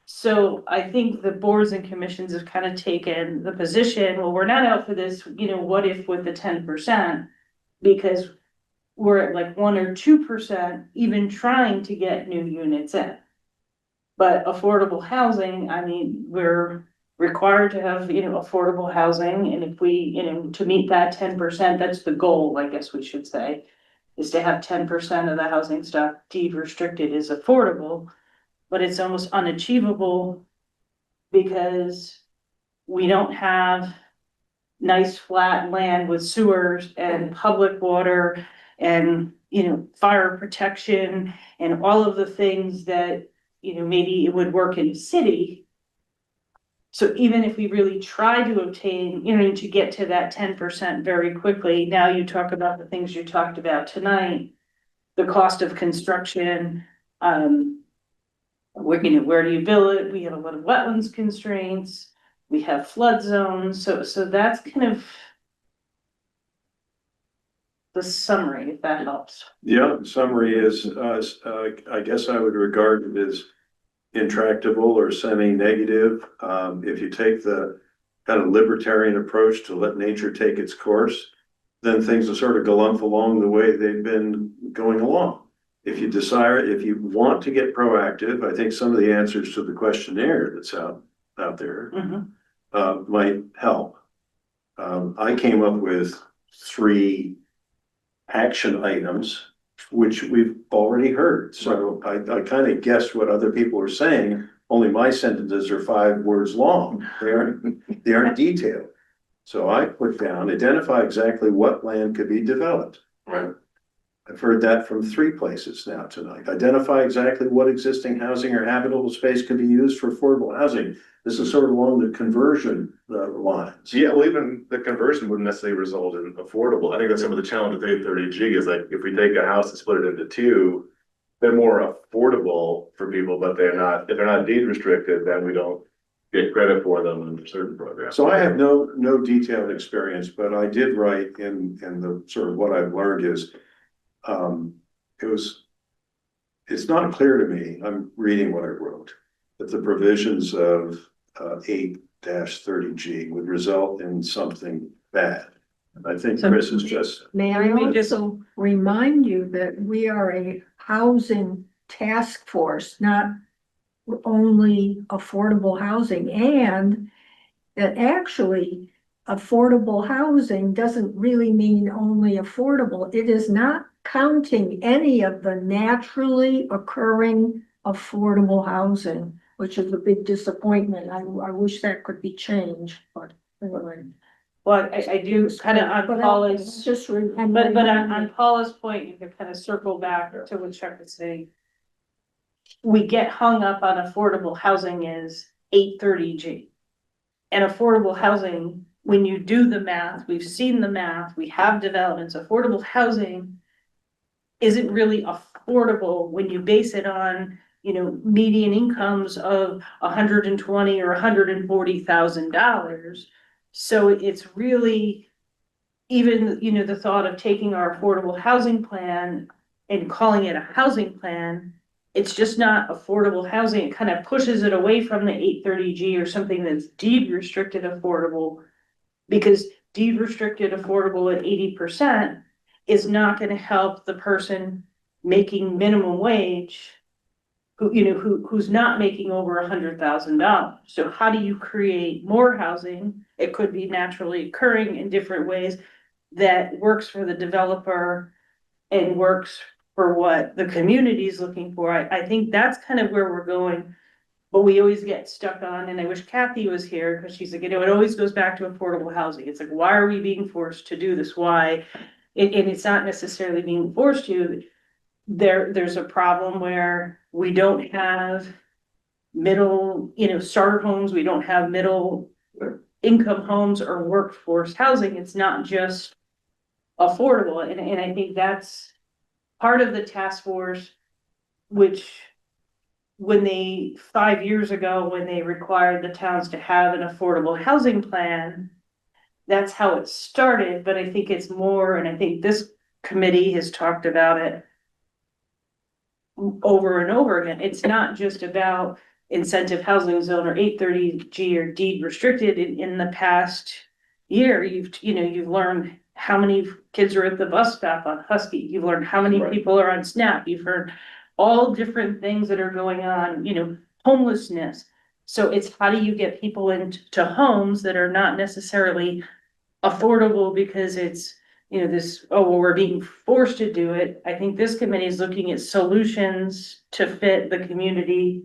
So I think the boards and commissions have kind of taken the position, well, we're not out for this, what if with the 10%, because we're at like 1 or 2% even trying to get new units in. But affordable housing, I mean, we're required to have, affordable housing, and if we, to meet that 10%, that's the goal, I guess we should say, is to have 10% of the housing stock deed restricted is affordable, but it's almost unachievable because we don't have nice flat land with sewers and public water and, fire protection and all of the things that, maybe it would work in a city. So even if we really try to obtain, to get to that 10% very quickly, now you talk about the things you talked about tonight, the cost of construction, where do you build it? We have a lot of wetlands constraints, we have flood zones, so that's kind of the summary, if that helps. Yeah, the summary is, I guess I would regard it as intractable or semi-negative. If you take the kind of libertarian approach to let nature take its course, then things will sort of galump along the way they've been going along. If you want to get proactive, I think some of the answers to the questionnaire that's out there might help. I came up with 3 action items, which we've already heard. So I kind of guessed what other people are saying, only my sentences are 5 words long. They aren't detailed. So I put down, identify exactly what land could be developed. Right. I've heard that from 3 places now tonight. Identify exactly what existing housing or habitable space can be used for affordable housing. This is sort of along the conversion lines. Yeah, well, even the conversion wouldn't necessarily result in affordable. I think that's some of the challenge with 830G is like, if we take a house and split it into 2, they're more affordable for people, but if they're not deed restricted, then we don't get credit for them under certain programs. So I have no detailed experience, but I did write in the sort of what I've learned is, it's not clear to me, I'm reading what I wrote, that the provisions of 8-30G would result in something bad. I think So- Chris is just, May I Let me just- also remind you that we are a housing task force, not only affordable housing, and that actually affordable housing doesn't really mean only affordable. It is not counting any of the naturally occurring affordable housing, which is a big disappointment. I wish that could be changed, but anyway. Well, I do kind of on But Paula's, just but on Paula's point, you can kind of circle back to what Chuck was saying. We get hung up on affordable housing is 830G. And affordable housing, when you do the math, we've seen the math, we have developments, affordable housing isn't really affordable when you base it on, median incomes of $120,000 or $140,000. So it's really even, the thought of taking our affordable housing plan and calling it a housing plan, it's just not affordable housing. It kind of pushes it away from the 830G or something that's deed restricted affordable, because deed restricted affordable at 80% is not going to help the person making minimum wage who's not making over $100,000. So how do you create more housing? It could be naturally occurring in different ways that works for the developer and works for what the community is looking for. I think that's kind of where we're going. But we always get stuck on, and I wish Kathy was here, because she's like, it always goes back to affordable housing. It's like, why are we being forced to do this? Why? And it's not necessarily being forced to. There's a problem where we don't have middle, starter homes, we don't have middle income homes or workforce housing. It's not just affordable. And I think that's part of the task force, which when 5 years ago, when they required the towns to have an affordable housing plan, that's how it started. But I think it's more, and I think this committee has talked about it over and over again. It's not just about incentive housing zone or 830G or deed restricted. In the past year, you've learned how many kids are at the bus stop on Husky. You've learned how many Right. people are on SNAP. You've heard all different things that are going on, homelessness. So it's how do you get people into homes that are not necessarily affordable because it's, we're being forced to do it. I think this committee is looking at solutions to fit the community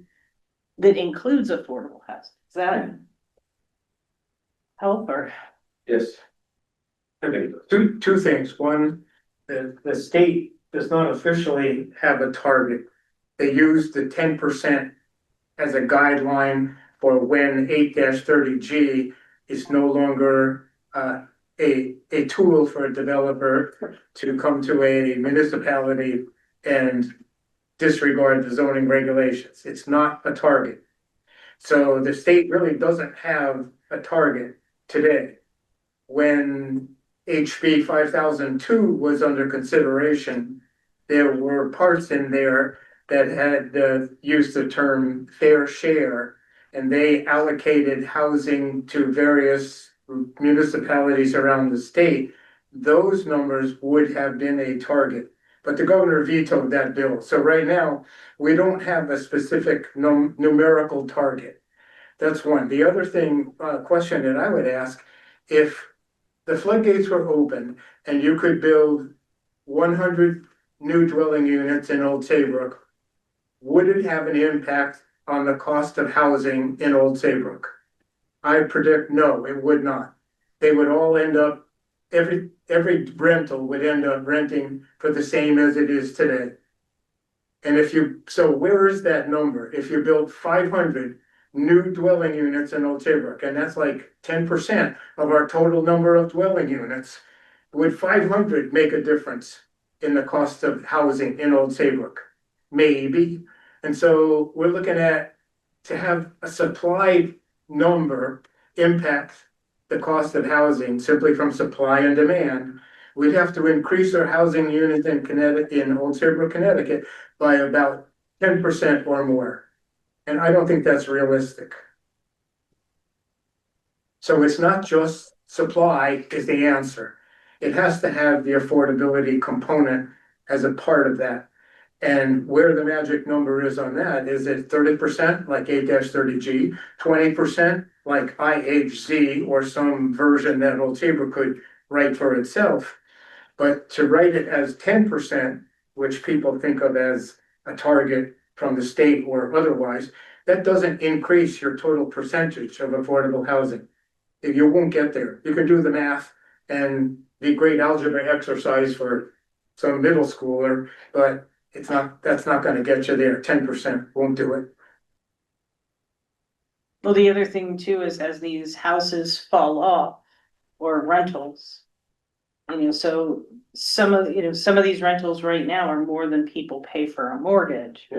that includes affordable housing. Does that help or? Yes. I think Two things. One, the state does not officially have a target. They use the 10% as a guideline for when 8-30G is no longer a tool for a developer to come to a municipality and disregard the zoning regulations. It's not a target. So the state really doesn't have a target today. When HB 5002 was under consideration, there were parts in there that had used the term fair share, and they allocated housing to various municipalities around the state. Those numbers would have been a target, but the governor vetoed that bill. So right now, we don't have a specific numerical target. That's one. The other thing, question that I would ask, if the floodgates were open and you could build 100 new dwelling units in Old Saybrook, would it have an impact on the cost of housing in Old Saybrook? I predict no, it would not. They would all end up, every rental would end up renting for the same as it is today. And so where is that number? If you build 500 new dwelling units in Old Saybrook, and that's like 10% of our total number of dwelling units, would 500 make a difference in the cost of housing in Old Saybrook? Maybe. And so we're looking at, to have a supply number impact the cost of housing simply from supply and demand, we'd have to increase our housing units in Connecticut, in Old Saybrook, Connecticut, by about 10% or more. And I don't think that's realistic. So it's not just supply is the answer. It has to have the affordability component as a part of that. And where the magic number is on that, is it 30% like 8-30G, 20% like IHZ, or some version that Old Saybrook could write for itself? But to write it as 10%, which people think of as a target from the state or otherwise, that doesn't increase your total percentage of affordable housing. If you won't get there, you can do the math and be great algebra exercise for some middle schooler, but that's not gonna get you there. 10% won't do it. Well, the other thing too is as these houses fall off or rentals. So some of these rentals right now are more than people pay for a mortgage.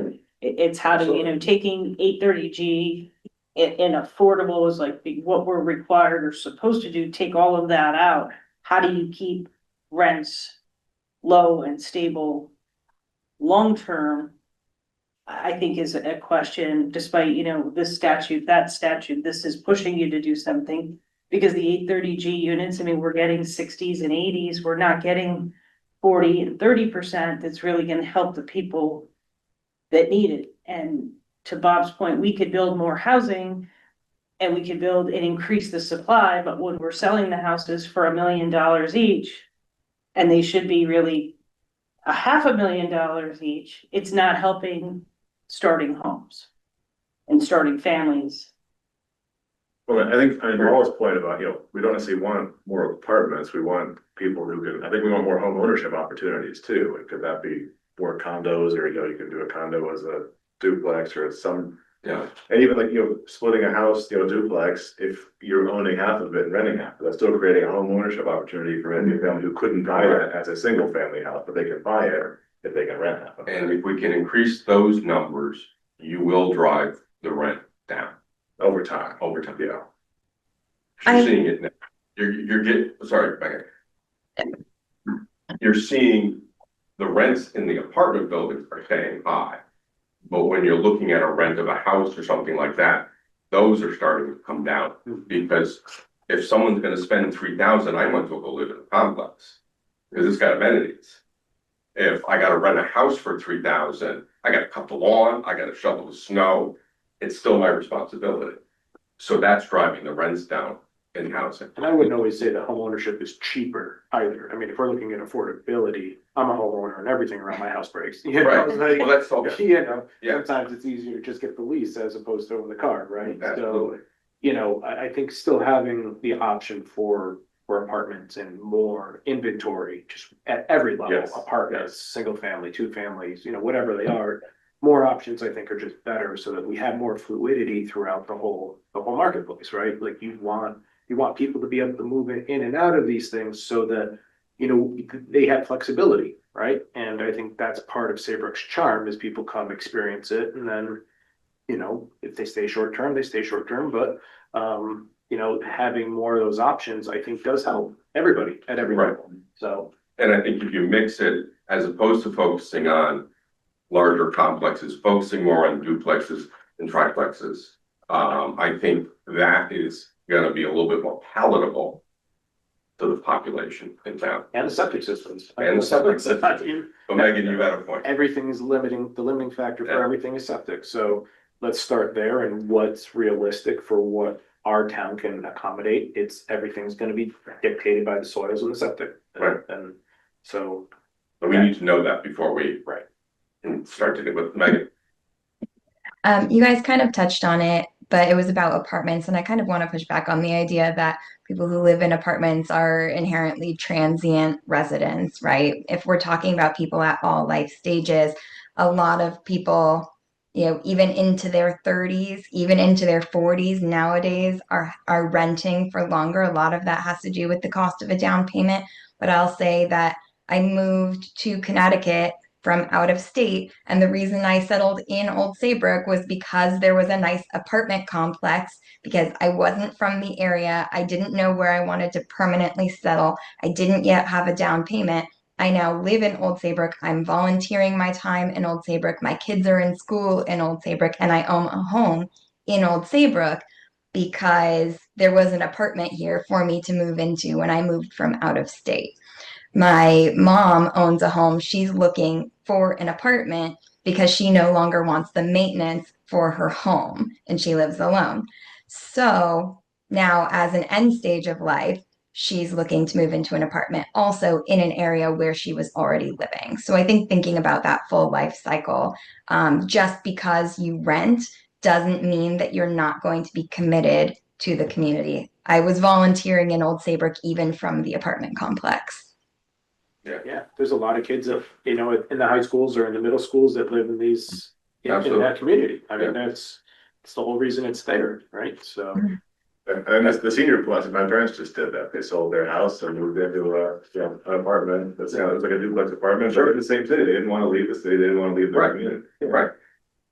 It's how to, taking 830G and affordable is like what we're required or supposed to do, take all of that out. How do you keep rents low and stable long-term? I think is a question, despite, this statute, that statute, this is pushing you to do something. Because the 830G units, we're getting 60s and 80s, we're not getting 40 and 30%. That's really gonna help the people that need it. And to Bob's point, we could build more housing and we could build and increase the supply, but when we're selling the houses for $1 million each, and they should be really $500,000 each, it's not helping starting homes and starting families. Well, I think Paul's point about, we don't necessarily want more apartments, we want people who can, I think we want more home ownership opportunities too. And could that be more condos, or, you can do a condo as a duplex or some, and even like, splitting a house, duplex, if you're owning half of it and renting half, that's still creating a home ownership opportunity for any family who couldn't buy that as a single family house, but they can buy it if they can rent half of it. And if we can increase those numbers, you will drive the rent down Over time. Yeah. I- You're seeing it now. You're getting, sorry, Megan. You're seeing the rents in the apartment buildings are staying high. But when you're looking at a rent of a house or something like that, those are starting to come down. Because if someone's gonna spend 3,000, I might as well go live in a complex. Because it's got amenities. If I gotta rent a house for 3,000, I gotta cut the lawn, I gotta shovel the snow, it's still my responsibility. So that's driving the rents down in housing. And I wouldn't always say that homeownership is cheaper either. If we're looking at affordability, I'm a homeowner and everything around my house breaks. Right, Like, well, that's all, Yeah. sometimes it's easier to just get the lease as opposed to own the car, right? absolutely. So, I think still having the option for apartments and more inventory, just at every level, Yes, apartments, single family, two families, whatever they are. More options, I think, are just better so that we have more fluidity throughout the whole marketplace, right? Like you want people to be able to move in and out of these things so that, they have flexibility, right? And I think that's part of Saybrook's charm is people come experience it and then, if they stay short term, they stay short term, but having more of those options, I think does help everybody at every Right. level. So. And I think if you mix it, as opposed to focusing on larger complexes, focusing more on duplexes and triplexes, I think that is gonna be a little bit more palatable to the population in town. And the septic systems. And the septic systems. But Megan, you got a point. Everything is the limiting factor for Yeah. everything is septic, so let's start there and what's realistic for what our town can accommodate. Everything's gonna be dictated by the soils and the septic. Right. And so. But we need to know that before we Right. can start to do with Megan. You guys kind of touched on it, but it was about apartments, and I kind of want to push back on the idea that people who live in apartments are inherently transient residents, right? If we're talking about people at all life stages, a lot of people, even into their 30s, even into their 40s nowadays are renting for longer. A lot of that has to do with the cost of a down payment. But I'll say that I moved to Connecticut from out of state. And the reason I settled in Old Saybrook was because there was a nice apartment complex, because I wasn't from the area. I didn't know where I wanted to permanently settle. I didn't yet have a down payment. I now live in Old Saybrook. I'm volunteering my time in Old Saybrook. My kids are in school in Old Saybrook, and I own a home in Old Saybrook because there was an apartment here for me to move into when I moved from out of state. My mom owns a home. She's looking for an apartment because she no longer wants the maintenance for her home and she lives alone. So now, as an end stage of life, she's looking to move into an apartment also in an area where she was already living. So I think thinking about that full life cycle, just because you rent doesn't mean that you're not going to be committed to the community. I was volunteering in Old Saybrook even from the apartment complex. Yeah, there's a lot of kids that, in the high schools or in the middle schools that live in these, in that community. I mean, it's the whole reason it's there, right? So. And that's the senior plus, my parents just did that. They sold their house and moved into an apartment. That's, it was like a duplex apartment. They're in the same city. They didn't want to leave the city. They didn't want to leave their community. Right.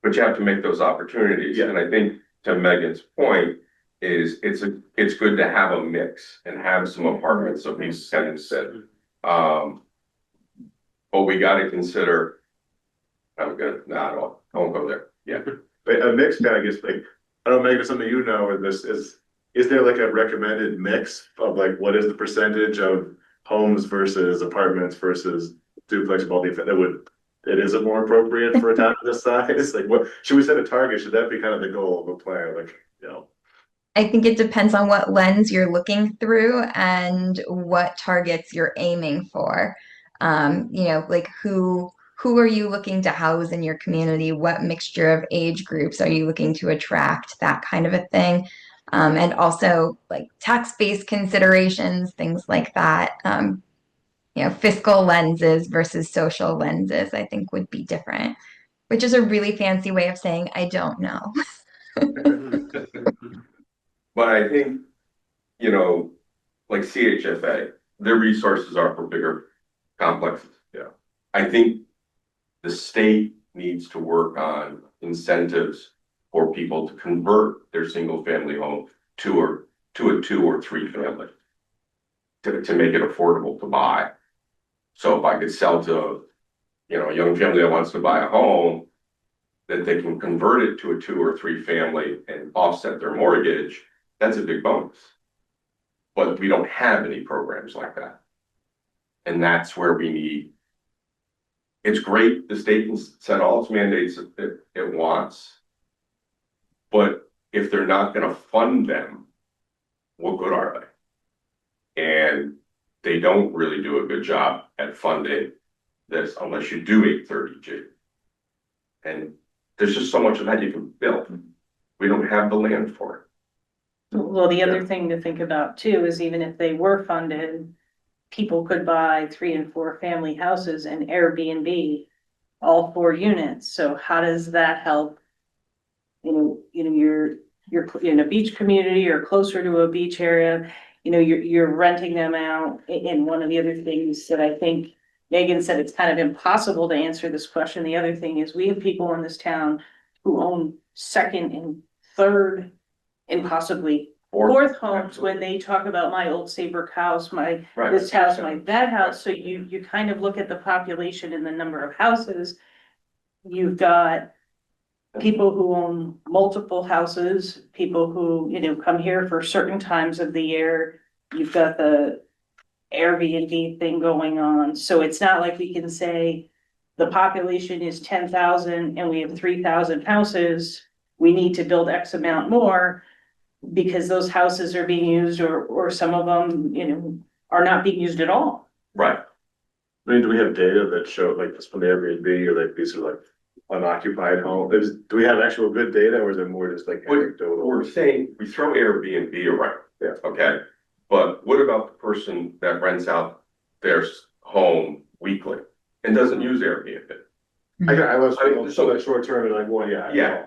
But you have to make those opportunities. Yeah. And I think to Megan's point is it's good to have a mix and have some apartments, so these tenants said. But we gotta consider, I'm good, I won't go there. Yeah. But a mix kind of gets like, I don't know, Megan, something you know, or this is there like a recommended mix of like, what is the percentage of homes versus apartments versus duplex multi-family that is it more appropriate for a town of this size? Like, what, should we set a target? Should that be kind of the goal of a plan? Like, I think it depends on what lens you're looking through and what targets you're aiming for. Like who are you looking to house in your community? What mixture of age groups are you looking to attract? That kind of a thing. And also like tax-based considerations, things like that. Fiscal lenses versus social lenses, I think would be different, which is a really fancy way of saying I don't know. But I think, like CHFA, their resources are for bigger complexes. Yeah. I think the state needs to work on incentives for people to convert their single family home to a 2 or 3 family to make it affordable to buy. So if I could sell to, a young family that wants to buy a home, that they can convert it to a 2 or 3 family and offset their mortgage, that's a big bonus. But we don't have any programs like that. And that's where we need. It's great, the state can set all its mandates it wants. But if they're not gonna fund them, what good are they? And they don't really do a good job at funding this unless you do 830G. And there's just so much of that you can build. We don't have the land for it. Well, the other thing to think about too is even if they were funded, people could buy 3 and 4 family houses and Airbnb all 4 units. So how does that help? You're in a beach community or closer to a beach area, you're renting them out. And one of the other things that I think Megan said, it's kind of impossible to answer this question. The other thing is we have people in this town who own 2nd and 3rd and possibly 4th homes when they talk about my old Saybrook house, this house, that house. So you kind of look at the population and the number of houses. You've got people who own multiple houses, people who, come here for certain times of the year. You've got the Airbnb thing going on. So it's not like we can say the population is 10,000 and we have 3,000 houses. We need to build X amount more because those houses are being used or some of them, are not being used at all. Right. I mean, do we have data that show like this from the Airbnb or like these are like unoccupied home? Do we have actual good data or is it more just like anecdotal? We're saying, we throw Airbnb around. Yeah. Okay, but what about the person that rents out their home weekly and doesn't use Airbnb? I was, I mean, so that short term, like, well, yeah. Yeah.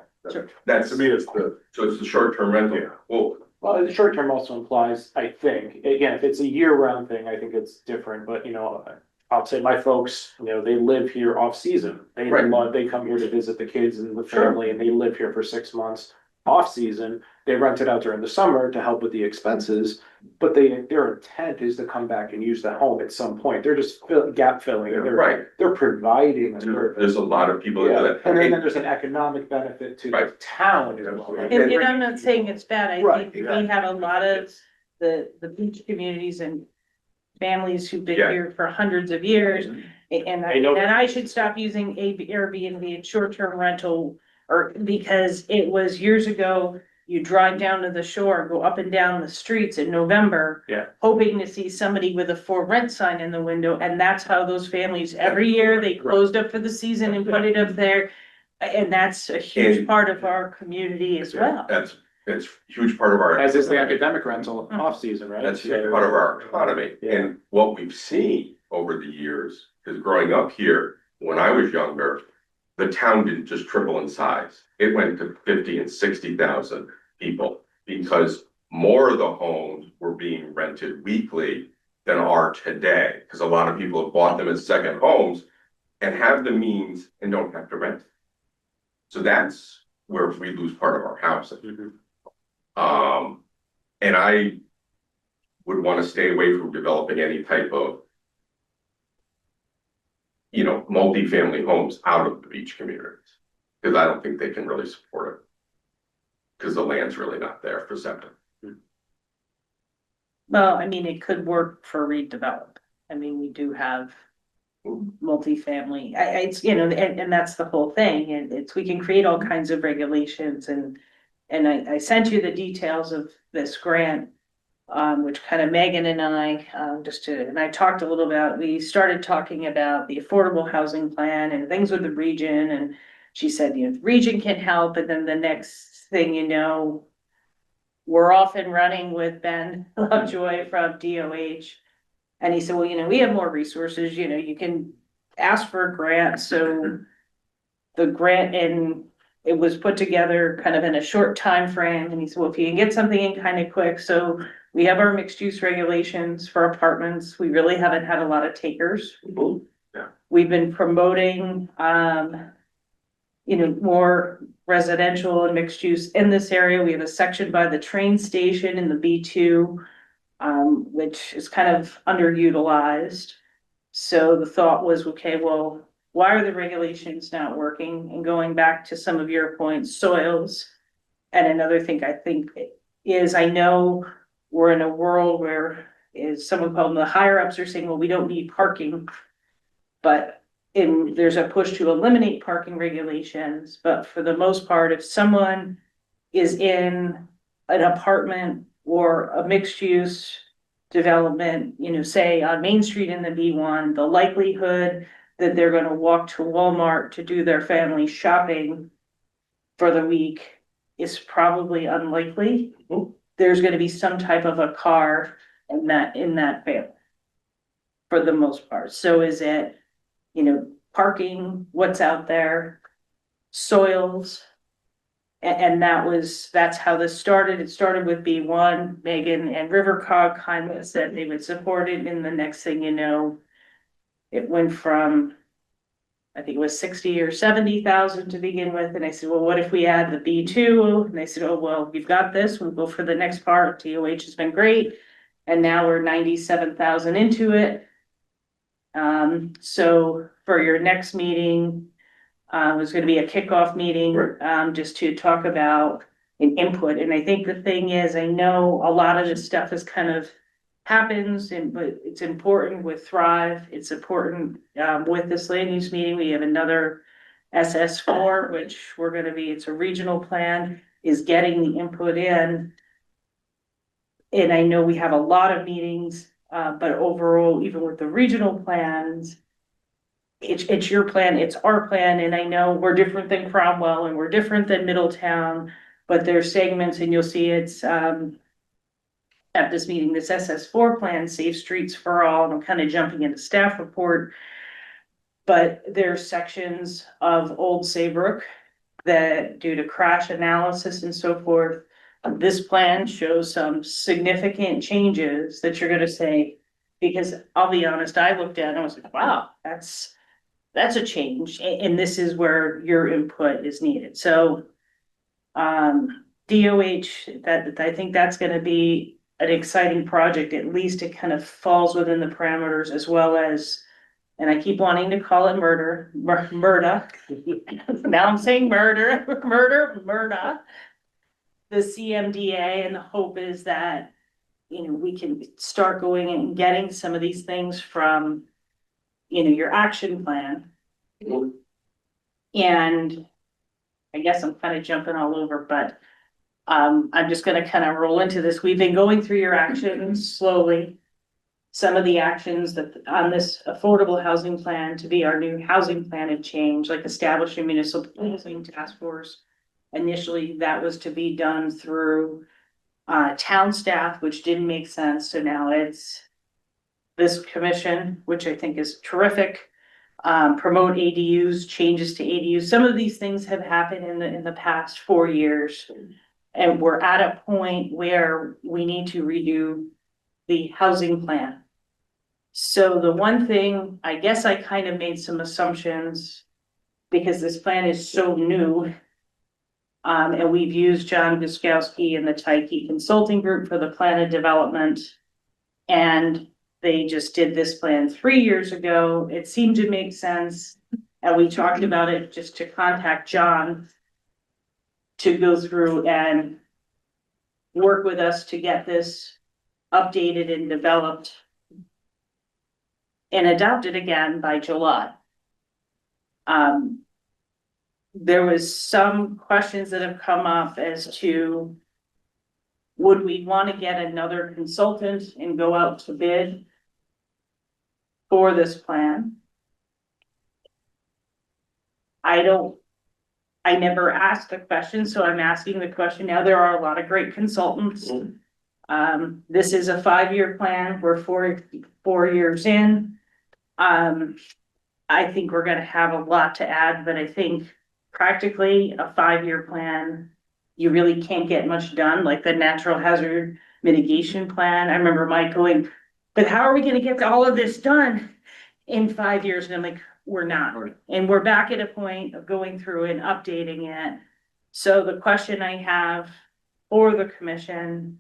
That's, To me, it's the, so it's the short-term rental. Yeah. Well, Well, the short term also implies, I think, again, if it's a year round thing, I think it's different, but you know. I'll say my folks, you know, they live here off season. They Right. love, they come here to visit the kids and the Sure. family and they live here for 6 months. Off season, they rent it out during the summer to help with the expenses, but their intent is to come back and use the home at some point. They're just gap filling. Yeah, right, They're providing a there's service. a lot of people that do Yeah, that. and then there's an economic benefit to the Right. town as well. right? And I'm not saying it's bad, I Right, think we have a lot of the beach communities and families who've been Yeah. here for hundreds of years. And I know. I should stop using Airbnb and short-term rental, or because it was years ago. You drive down to the shore, go up and down the streets in November. Yeah. Hoping to see somebody with a for rent sign in the window, and that's how those families, every year, they closed up for the season and put it up there. And that's a huge And- part of our community as well. That's a huge part of our. As is the academic rental off season, right? That's a huge part of our economy. Yeah. And what we've seen over the years is growing up here, when I was younger, the town didn't just triple in size. It went to 50 and 60,000 people because more of the homes were being rented weekly than are today. Because a lot of people have bought them as second homes and have the means and don't have to rent. So that's where we lose part of our housing. And I would want to stay away from developing any type of, you know, multifamily homes out of the beach communities. Because I don't think they can really support it. Because the land's really not there for septic. Well, I mean, it could work for redevelopment. I mean, we do have multifamily, it's, you know, and that's the whole thing, and it's, we can create all kinds of regulations and I sent you the details of this grant, which kind of Megan and I, and I talked a little about, we started talking about the affordable housing plan and things with the region, and she said, you know, the region can help, and then the next thing you know, we're off and running with Ben Lovejoy from DOH. And he said, well, you know, we have more resources, you know, you can ask for a grant, so the grant, and it was put together kind of in a short time frame. And he said, well, if you can get something in kind of quick, so we have our mixed use regulations for apartments. We really haven't had a lot of takers. Yeah. We've been promoting, you know, more residential and mixed use in this area. We have a section by the train station in the B2, which is kind of underutilized. So the thought was, okay, well, why are the regulations not working? And going back to some of your points, soils. And another thing I think is, I know we're in a world where, is someone called them, the higher ups are saying, well, we don't need parking. But there's a push to eliminate parking regulations, but for the most part, if someone is in an apartment or a mixed use development, you know, say on Main Street in the B1, the likelihood that they're gonna walk to Walmart to do their family shopping for the week is probably unlikely. There's gonna be some type of a car in that family. For the most part. So is it, you know, parking, what's out there, soils. And that's how this started. It started with B1, Megan and Rivercog kind of said they would support it, and the next thing you know, it went from, I think it was 60 or 70,000 to begin with, and I said, well, what if we add the B2? And they said, oh, well, we've got this, we'll go for the next part. DOH has been great, and now we're 97,000 into it. So for your next meeting, it was gonna be a kickoff meeting, just to talk about an input. And I think the thing is, I know a lot of this stuff is kind of happens, but it's important with Thrive. It's important, with this land use meeting. We have another SS4, which it's a regional plan, is getting the input in. And I know we have a lot of meetings, but overall, even with the regional plans, it's your plan, it's our plan, and I know we're different than Cromwell and we're different than Middletown, but there's segments and you'll see it's, at this meeting, this SS4 plan, Safe Streets for All, and I'm kind of jumping into staff report. But there's sections of Old Saybrook that, due to crash analysis and so forth, this plan shows some significant changes that you're gonna say, because I'll be honest, I looked at it and I was like, wow, that's a change, and this is where your input is needed, so. DOH, that, I think that's gonna be an exciting project, at least it kind of falls within the parameters as well as. And I keep wanting to call it murder. Now I'm saying murder. The CMDA, and the hope is that, we can start going and getting some of these things from, your action plan. And I guess I'm kind of jumping all over, but I'm just gonna kind of roll into this. We've been going through your actions slowly. Some of the actions that on this affordable housing plan to be our new housing plan have changed, like establishing municipal housing task force. Initially, that was to be done through town staff, which didn't make sense. So now it's this commission, which I think is terrific. Promote ADUs, changes to ADUs. Some of these things have happened in the past 4 years. And we're at a point where we need to redo the housing plan. So the one thing, I guess I kind of made some assumptions because this plan is so new. And we've used John Guskowski and the Tyke Consulting Group for the plan of development. And they just did this plan 3 years ago. It seemed to make sense. And we talked about it just to contact John to go through and work with us to get this updated and developed and adopted again by July. There was some questions that have come up as to, would we want to get another consultant and go out to bid for this plan? I never asked the question, so I'm asking the question now. There are a lot of great consultants. This is a 5-year plan. We're four years in. I think we're gonna have a lot to add, but I think practically a 5-year plan, you really can't get much done, like the natural hazard mitigation plan. I remember Mike going, but how are we gonna get all of this done in 5 years? And I'm like, we're not. And we're back at a point of going through and updating it. So the question I have for the commission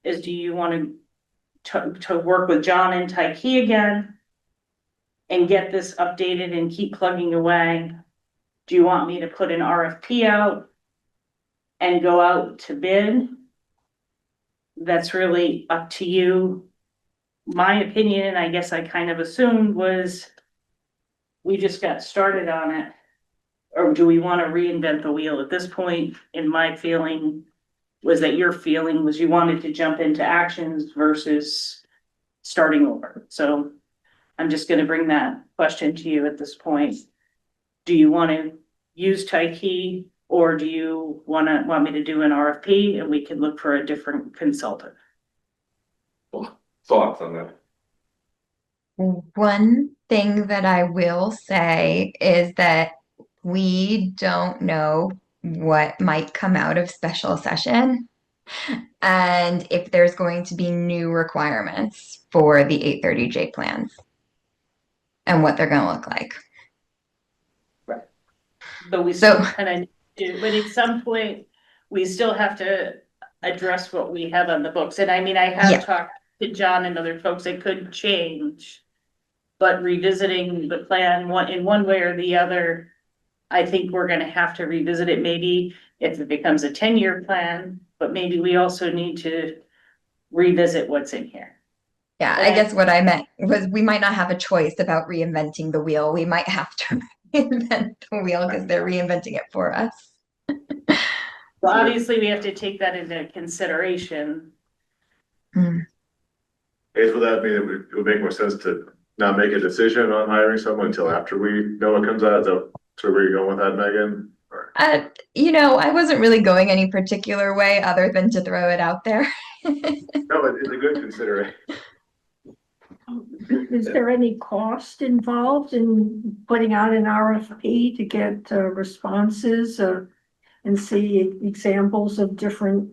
is, do you want to work with John and Tyke again and get this updated and keep plugging away? Do you want me to put an RFP out and go out to bid? That's really up to you. My opinion, and I guess I kind of assumed, was we just got started on it. Or do we want to reinvent the wheel at this point? In my feeling was that your feeling was you wanted to jump into actions versus starting over. So I'm just going to bring that question to you at this point. Do you want to use Tyke, or do you want me to do an RFP and we can look for a different consultant? Thoughts on that? One thing that I will say is that we don't know what might come out of special session and if there's going to be new requirements for the 830J plans and what they're going to look like. Right. But we So- still kind of do, but at some point, we still have to address what we have on the books. And I mean, I have Yeah. talked to John and other folks, it could change. But revisiting the plan in one way or the other, I think we're gonna have to revisit it, maybe if it becomes a 10-year plan, but maybe we also need to revisit what's in here. Yeah, I guess what I meant was we might not have a choice about reinventing the wheel. We might have to reinvent the wheel because they're reinventing it for us. Well, obviously, we have to take that into consideration. Is, would that mean it would make more sense to not make a decision on hiring someone until after we know what comes out? Is that sort of where you're going with that, Megan? Or- I wasn't really going any particular way other than to throw it out there. No, but it's a good consideration. Is there any cost involved in putting out an RFP to get responses and see examples of different,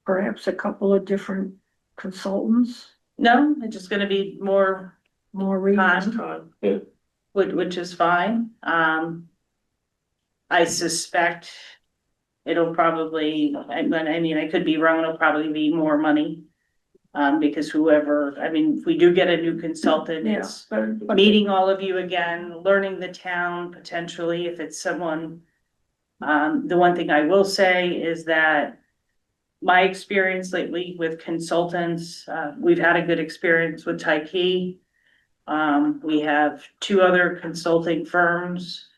perhaps a couple of different consultants? No, it's just gonna be more More reading. time, which is fine. I suspect it'll probably, I mean, I could be wrong, it'll probably be more money. Because whoever, I mean, if we do get a new consultant, Yeah, it's but meeting all of you again, learning the town potentially, if it's someone. The one thing I will say is that my experience lately with consultants, we've had a good experience with Tyke. We have 2 other consulting firms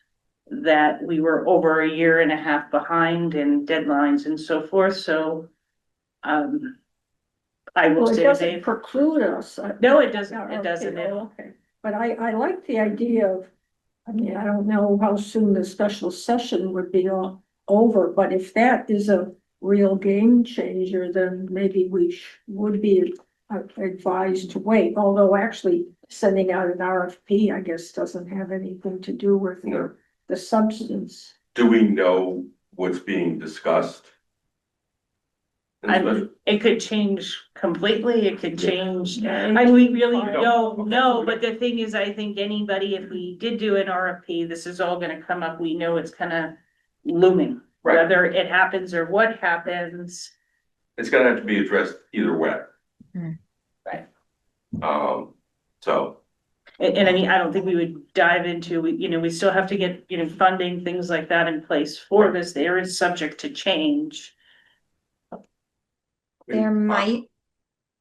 that we were over a year and a half behind in deadlines and so forth, so I will well, it say doesn't they, preclude us. no, it doesn't, Yeah, it doesn't. okay, okay. But I like the idea of, I mean, I don't know how soon the special session would be over, but if that is a real game changer, then maybe we would be advised to wait, although actually sending out an RFP, I guess, doesn't have anything to do with No. the substance. Do we know what's being discussed? It could change completely, it could change, Yeah, we really fine. don't know, but the thing is, I think anybody, if we did do an RFP, this is all gonna come up, we know it's kind of looming. Right. Whether it happens or what happens, It's gonna have to be addressed either way. Right. So, and I mean, I don't think we would dive into, we still have to get, funding, things like that in place for this, there is subject to change. There might,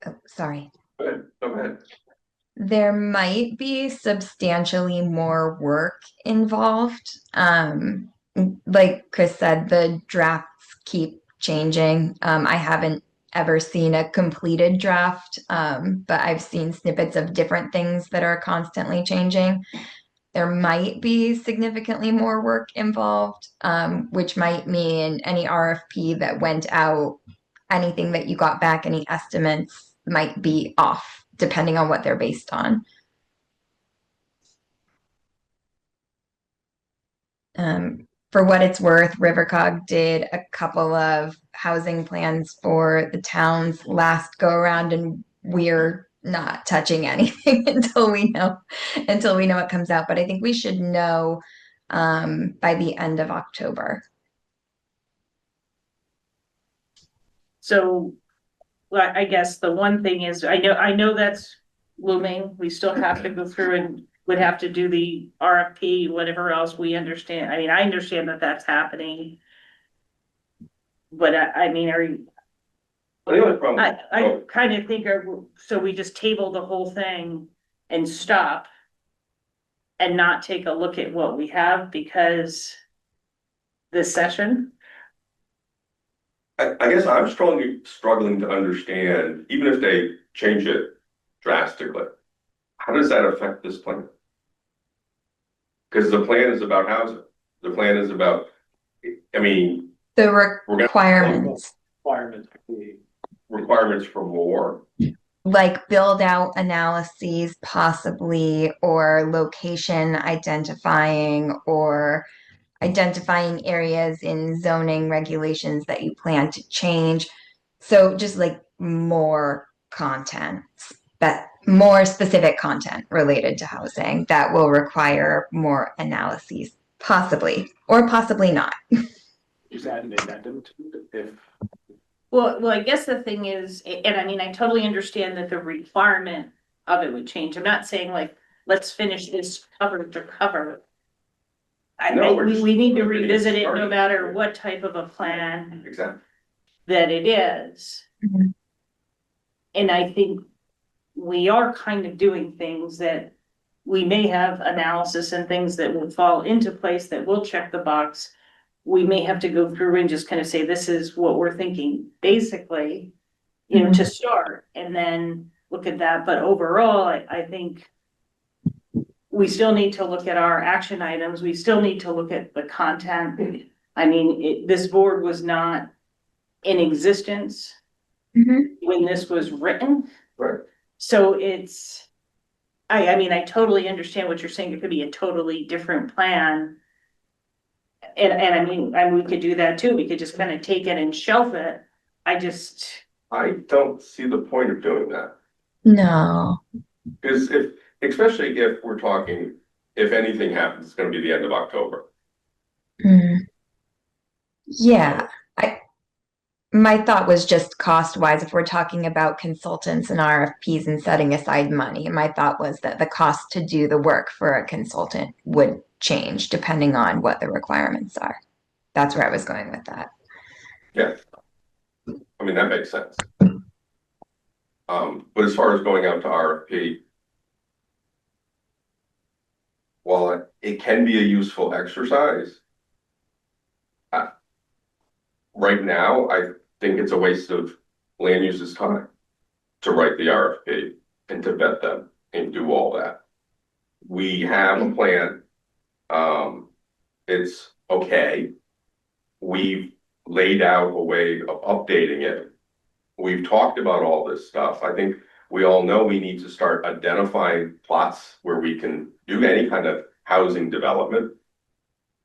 oh, sorry. go ahead. There might be substantially more work involved. Like Chris said, the drafts keep changing. I haven't ever seen a completed draft, but I've seen snippets of different things that are constantly changing. There might be significantly more work involved, which might mean any RFP that went out, anything that you got back, any estimates might be off, depending on what they're based on. For what it's worth, Rivercog did a couple of housing plans for the towns last go around, and we're not touching anything until we know it comes out. But I think we should know by the end of October. So, well, I guess the one thing is, I know that's looming, we still have to go through and would have to do the RFP, whatever else we understand, I mean, I understand that that's happening. But I mean, The only problem. I kind of think, so we just table the whole thing and stop. And not take a look at what we have because this session. I guess I'm struggling to understand, even if they change it drastically, how does that affect this plan? Because the plan is about housing, the plan is about, I mean. The requirements. Requirements for more. Like build out analyses possibly, or location identifying, or identifying areas in zoning regulations that you plan to change. So just like more content, but more specific content related to housing that will require more analyses, possibly, or possibly not. Is that an addendum to if? Well, I guess the thing is, and I mean, I totally understand that the requirement of it would change. I'm not saying like, let's finish this cover to cover. We need to revisit it no matter what type of a plan. Exactly. That it is. Mhm. And I think we are kind of doing things that we may have analysis and things that will fall into place that will check the box. We may have to go through and just kind of say, this is what we're thinking, basically, to start and then look at that. But overall, I think we still need to look at our action items, we still need to look at the content. I mean, this board was not in existence Mhm. when this was written. Right. So it's, I mean, I totally understand what you're saying, it could be a totally different plan. And I mean, we could do that too, we could just kind of take it and shelf it. I don't see the point of doing that. No. Because especially if we're talking, if anything happens, it's gonna be the end of October. Mm. Yeah, my thought was just cost wise, if we're talking about consultants and RFPs and setting aside money, my thought was that the cost to do the work for a consultant would change depending on what the requirements are. That's where I was going with that. Yeah. I mean, that makes sense. But as far as going out to RFP, while it can be a useful exercise, right now, I think it's a waste of land users' time to write the RFP and to vet them and do all that. We have a plan. It's okay. We've laid out a way of updating it. We've talked about all this stuff. I think we all know we need to start identifying plots where we can do any kind of housing development.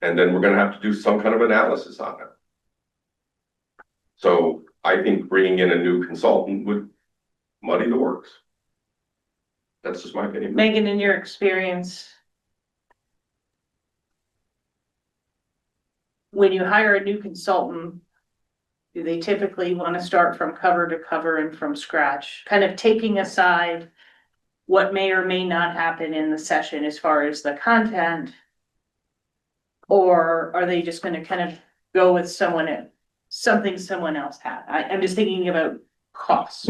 And then we're gonna have to do some kind of analysis on it. So I think bringing in a new consultant would muddy the works. That's just my opinion. Megan, in your experience, when you hire a new consultant, do they typically want to start from cover to cover and from scratch, kind of taking aside what may or may not happen in the session as far as the content? Or are they just going to kind of go with something someone else had? I'm just thinking about cost.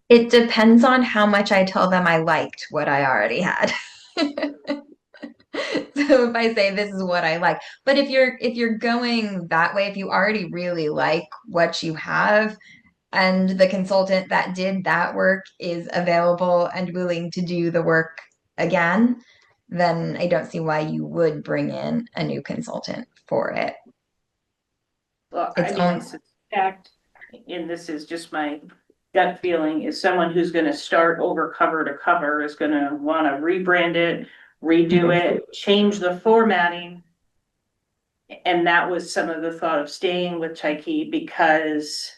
It depends on how much I tell them I liked what I already had. So if I say this is what I like, but if you're going that way, if you already really like what you have and the consultant that did that work is available and willing to do the work again, then I don't see why you would bring in a new consultant for it. Well, I It's mean, I on, suspect, and this is just my gut feeling, is someone who's gonna start over cover to cover is gonna wanna rebrand it, redo it, change the formatting. And that was some of the thought of staying with Tyke because,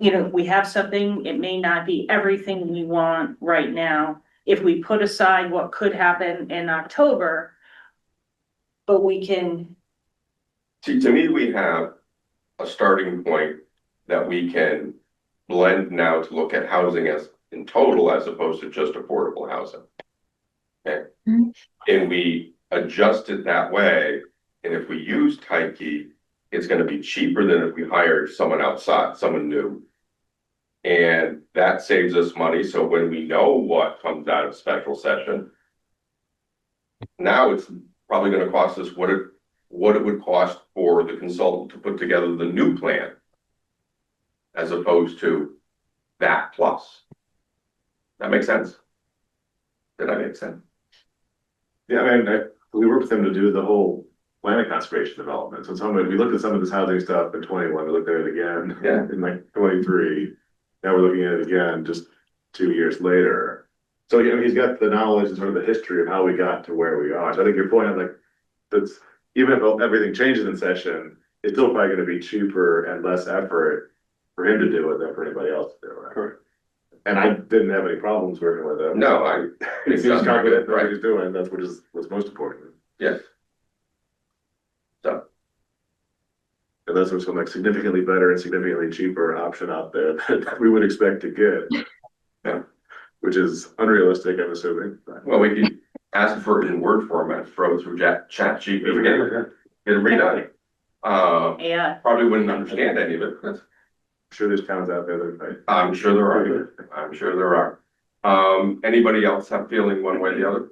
you know, we have something, it may not be everything we want right now. If we put aside what could happen in October, but we can, See, to me, we have a starting point that we can blend now to look at housing as in total as opposed to just affordable housing. Okay. Mhm. And we adjust it that way. And if we use Tyke, it's gonna be cheaper than if we hire someone outside, someone new. And that saves us money. So when we know what comes out of special session, now it's probably gonna cost us what it would cost for the consultant to put together the new plan. As opposed to that plus. That makes sense? Did that make sense? Yeah, I mean, we worked with them to do the whole plan of conservation development. So we looked at some of this housing stuff in 21, we looked at it again Yeah. in like 23. Now we're looking at it again just 2 years later. So, you know, he's got the knowledge and sort of the history of how we got to where we are. So I think your point, like, that's even if everything changes in session, it's still probably going to be cheaper and less effort for him to do it than for anybody else to do it. Correct. And I didn't have any problems working with him. No, If he's confident in what right, he's doing, that's what's most important. yes. So, Unless there's some like significantly better and significantly cheaper option out there that we would expect to get. Yeah. Which is unrealistic, I'm assuming. well, we could ask for it in Word format, throw it through chat GPT, get it redone. yeah, Probably wouldn't understand any of it, but I'm sure there's towns out there that, right? I'm sure there are. I'm sure there are. Anybody else have feeling one way or the other?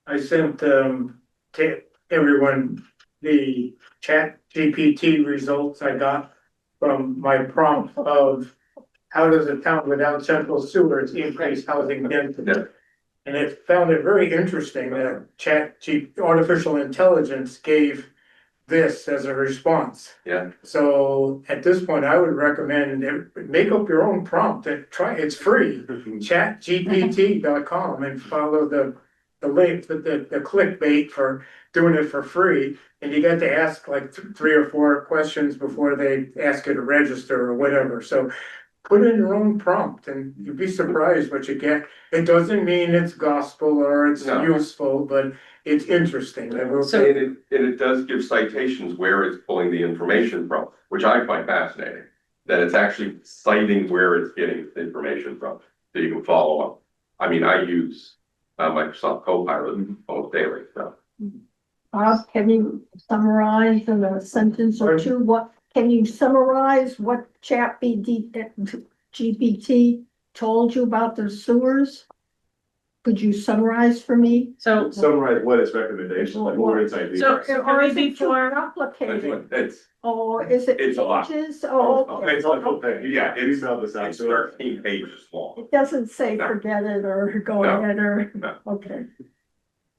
I sent to everyone the chat GPT results I got from my prompt of how does a town without central sewers increase housing density? Yeah. And it found it very interesting that artificial intelligence gave this as a response. Yeah. So at this point, I would recommend make up your own prompt and try, it's free. ChatGPT.com and follow the link, the clickbait for doing it for free. And you get to ask like 3 or 4 questions before they ask you to register or whatever. So put in your own prompt and you'd be surprised what you get. It doesn't mean it's gospel or it's No. useful, but it's interesting. And we'll So- And it does give citations where it's pulling the information from, which I find fascinating. That it's actually citing where it's getting the information from, so you can follow up. I mean, I use Microsoft Copilot almost daily, so. Bob, can you summarize in a sentence or two, can you summarize what GPT told you about the sewers? Could you summarize for me? So, Summarize what its recommendations, like what its ideas. So- Or is maybe it too for- complicated? It's, Or is it It's a lot. pages? Oh, okay. It's like, okay, Yeah, it's- email this out it's to us. 13 pages long. It doesn't say No. forget it or go No. ahead or, No. okay.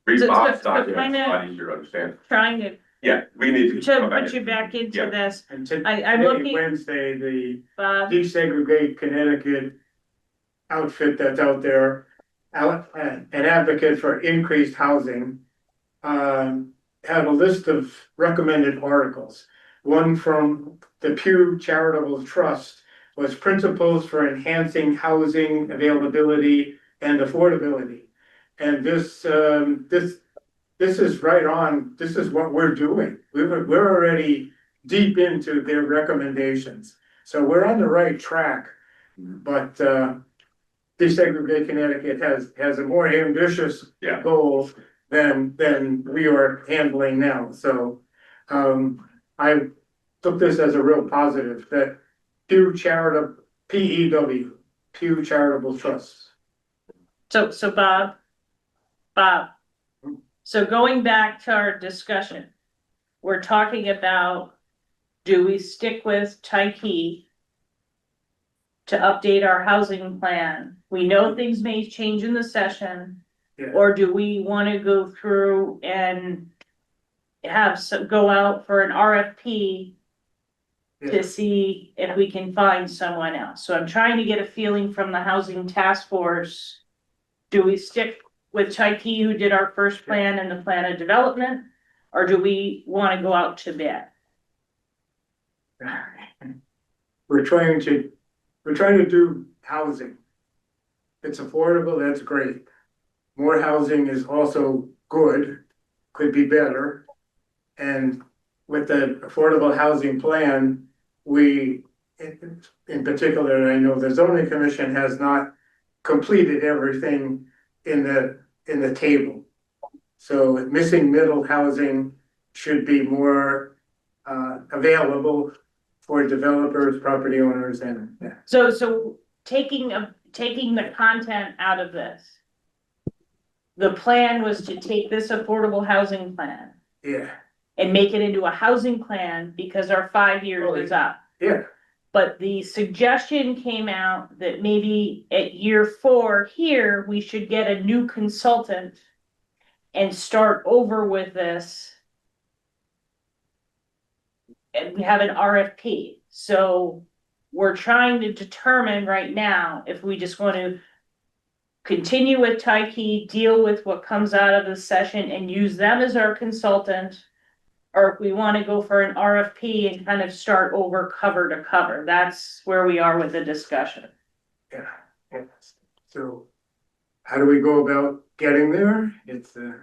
Read So- Bob's so document, it's kinda- a lot easier to understand. trying to Yeah, we need to. put you back into Yeah. this, And I'm today, looking- Wednesday, the Bob, Desegregate Connecticut outfit that's out there, an advocate for increased housing, had a list of recommended articles. One from the Pew Charitable Trust was Principles for Enhancing Housing Availability and Affordability. And this is right on, this is what we're doing. We're already deep into their recommendations. So we're on the right track. But Desegregate Connecticut has a more ambitious Yeah. goal than we are handling now. So I took this as a real positive that Pew Charitable, PEW, Pew Charitable Trust. so Bob, so going back to our discussion, we're talking about, do we stick with Tyke to update our housing plan? We know things may change in the session. Yeah. Or do we want to go through and go out for an RFP Yeah. to see if we can find someone else? So I'm trying to get a feeling from the housing task force. Do we stick with Tyke, who did our first plan and the plan of development? Or do we want to go out to bid? We're trying to do housing. It's affordable, that's great. More housing is also good, could be better. And with the affordable housing plan, we, in particular, I know the zoning commission has not completed everything in the table. So missing middle housing should be more available for developers, property owners, and yeah. So taking the content out of this. The plan was to take this affordable housing plan Yeah, and make it into a housing plan because our 5 years is up. yeah, But the suggestion came out that maybe at year 4 here, we should get a new consultant and start over with this. And we have an RFP, so we're trying to determine right now if we just want to continue with Tyke, deal with what comes out of the session and use them as our consultant. Or if we want to go for an RFP and kind of start over cover to cover. That's where we are with the discussion. yeah. So how do we go about getting there? It's I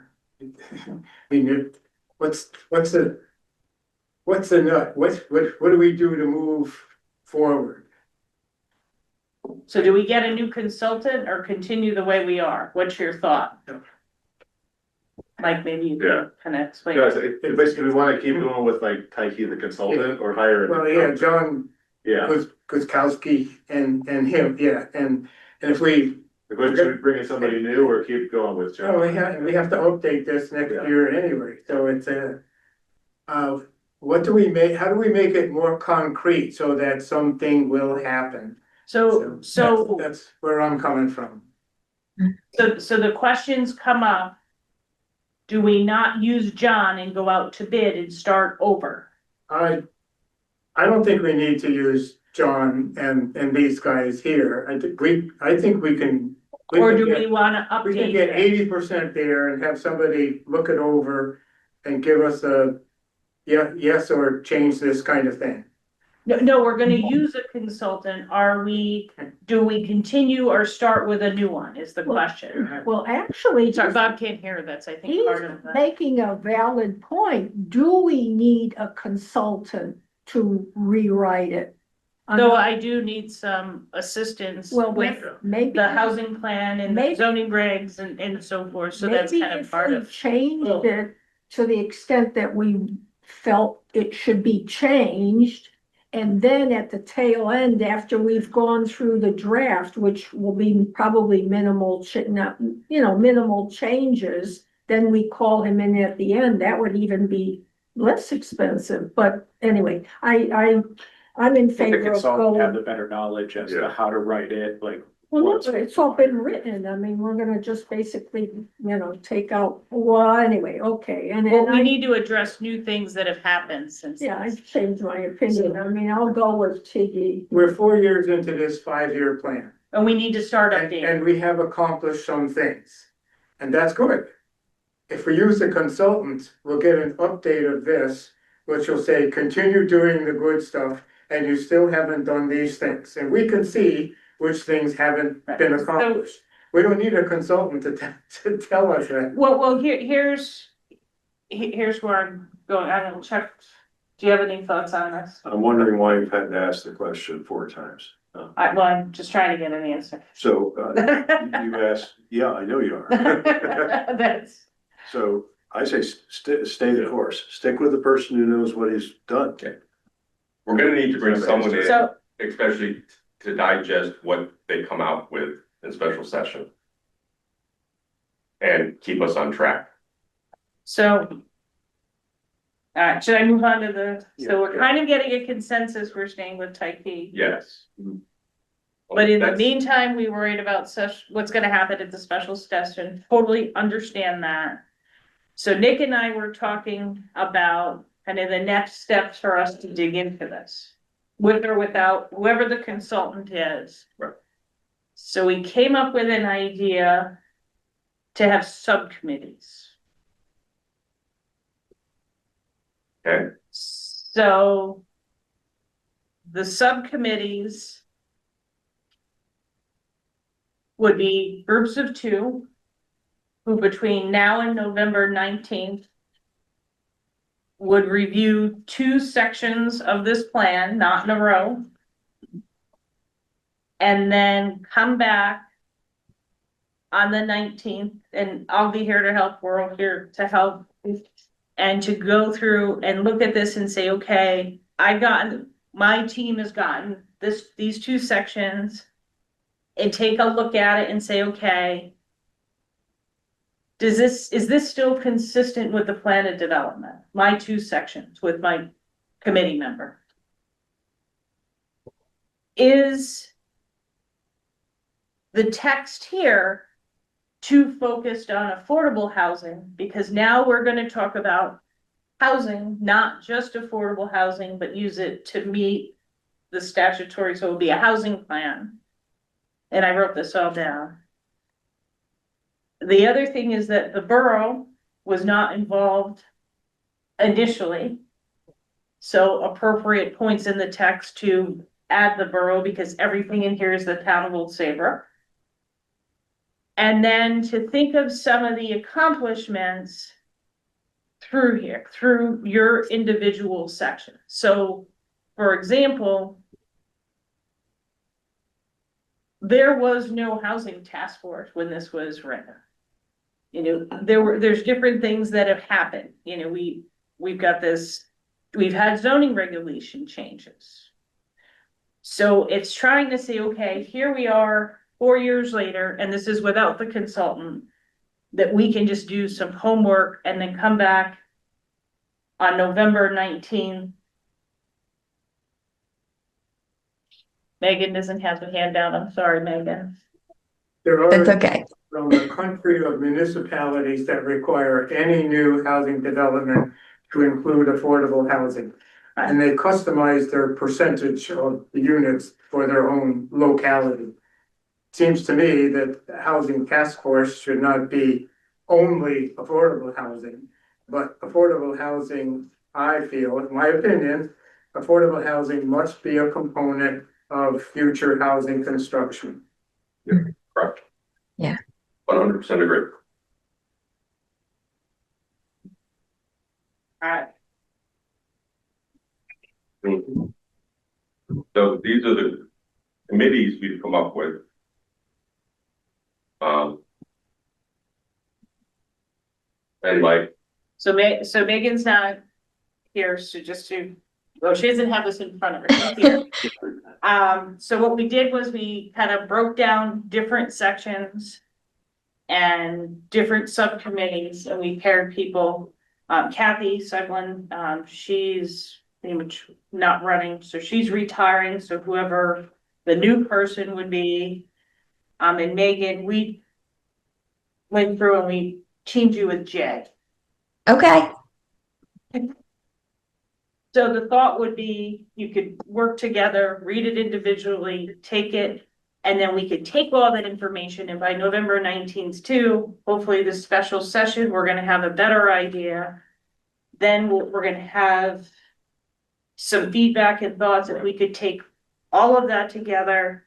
mean, what's the nut? What do we do to move forward? So do we get a new consultant or continue the way we are? What's your thought? Mike, maybe you Yeah. can kind of explain. Guys, basically, we wanna keep going with like Tyke the consultant or hire. Well, yeah, John Yeah, Guzkowski and him, yeah, and if we, should we bring in somebody new or keep going with John? we have to update this next Yeah. year anyway, so it's what do we make, how do we make it more concrete so that something will happen? So That's where I'm coming from. So the questions come up. Do we not use John and go out to bid and start over? I don't think we need to use John and these guys here. I think we can. Or can do get- we wanna We can update get it? 80% there and have somebody look it over and give us a yes or change this kind of thing. No, we're gonna use a consultant. Do we continue or start with a new one is the question. Well, actually, Sorry, Bob can't hear, that's, I think, he's part of the. making a valid point. Do we need a consultant to rewrite it? So I do need some assistance Well, with maybe. the housing plan and the Maybe- zoning regs and so forth, so that's Maybe kind of if part we of. changed it to the extent that we felt it should be changed. And then at the tail end, after we've gone through the draft, which will be probably minimal, minimal changes, then we call him in at the end, that would even be less expensive. But anyway, I'm in The favor of consultant have going. the better knowledge as Yeah. to how to write it, like. Well, what's look, it's all been written. I mean, we're gonna just basically, take out, well, anyway, okay, and Well, then we I, need to address new things that have happened since. yeah, I've changed my opinion. I mean, I'll go with Tiggy. We're 4 years into this 5-year plan. And we need to start And updating. we have accomplished some things, and that's good. If we use a consultant, we'll get an update of this, which will say, continue doing the good stuff, and you still haven't done these things, and we can see which things haven't been Right. accomplished. We don't need a consultant to tell us that. Well, here's where I'm going. I don't check. Do you have any thoughts on this? I'm wondering why you've had to ask the question 4 times. I'm just trying to get an answer. So, you asked, yeah, I know you are. That's, So I say stay the course, stick with the person who knows what he's done. Okay. We're gonna need to bring someone in, so, especially to digest what they come out with in special session. And keep us on track. so. Should I move on to so we're Yeah. kind of getting a consensus, we're staying with type B. Yes. But in the That's- meantime, we worried about what's gonna happen at the special session, totally understand that. So Nick and I were talking about kind of the next steps for us to dig into this. With or without, whoever the consultant is. Right. So we came up with an idea to have subcommittees. Okay, So the subcommittees would be groups of 2 who between now and November 19th would review 2 sections of this plan, not in a row. And then come back on the 19th, and I'll be here to help, we're all here to help. And to go through and look at this and say, okay, my team has gotten these 2 sections. And take a look at it and say, okay. Is this still consistent with the plan of development? My 2 sections with my committee member. Is the text here too focused on affordable housing? Because now we're gonna talk about housing, not just affordable housing, but use it to meet the statutory, so it'll be a housing plan. And I wrote this all down. The other thing is that the borough was not involved initially. So appropriate points in the text to add the borough, because everything in here is the town of Old Saybrook. And then to think of some of the accomplishments through here, through your individual section. So, for example, there was no housing task force when this was written. There's different things that have happened. We've got this, we've had zoning regulation changes. So it's trying to say, okay, here we are 4 years later, and this is without the consultant, that we can just do some homework and then come back on November 19th Megan doesn't have a handout. I'm sorry, Megan. There That's are okay. from the country of municipalities that require any new housing development to include affordable housing. And they customize their percentage of the units for their own locality. Seems to me that the housing task force should not be only affordable housing, but affordable housing, I feel, in my opinion, affordable housing must be a component of future housing construction. Correct. Yeah. 100% agree. Alright, Mhm. So these are the committees we've come up with. And like, so Megan's not here, so just to, well, she doesn't have this in front of her. She's here. So what we did was we kind of broke down different sections and different subcommittees, and we paired people. Kathy Seglin, she's pretty much not running, so she's retiring, so whoever the new person would be. And Megan, we went through and we teamed you with Jay. Okay. So the thought would be you could work together, read it individually, take it, and then we could take all that information, and by November 19th too, hopefully this special session, we're gonna have a better idea. Then we're gonna have some feedback and thoughts, if we could take all of that together,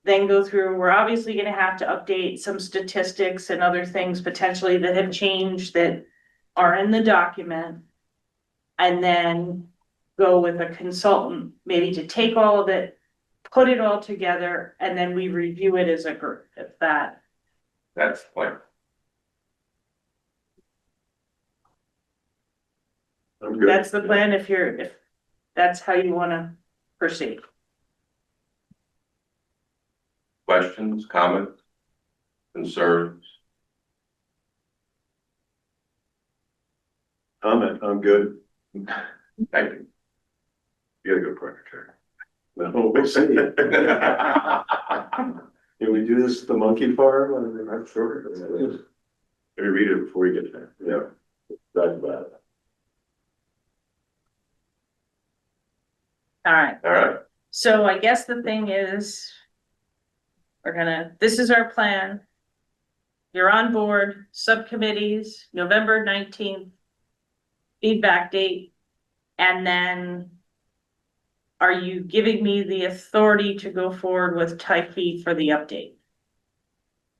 then go through, we're obviously gonna have to update some statistics and other things potentially that have changed that are in the document. And then go with a consultant, maybe to take all of it, put it all together, and then we review it as a group, if that. that's the plan. I'm good. That's the plan, if that's how you wanna proceed. Questions, comments, concerns? Comment, I'm good. Thank you. You got a good partner, Terry. No, we'll see. Can we do this at the monkey farm? I'm sure. Maybe read it before we get there. Yeah. Talk about it. All right, All right, so I guess the thing is, this is our plan. You're on board, subcommittees, November 19th. Feedback date, and then are you giving me the authority to go forward with Type for the update?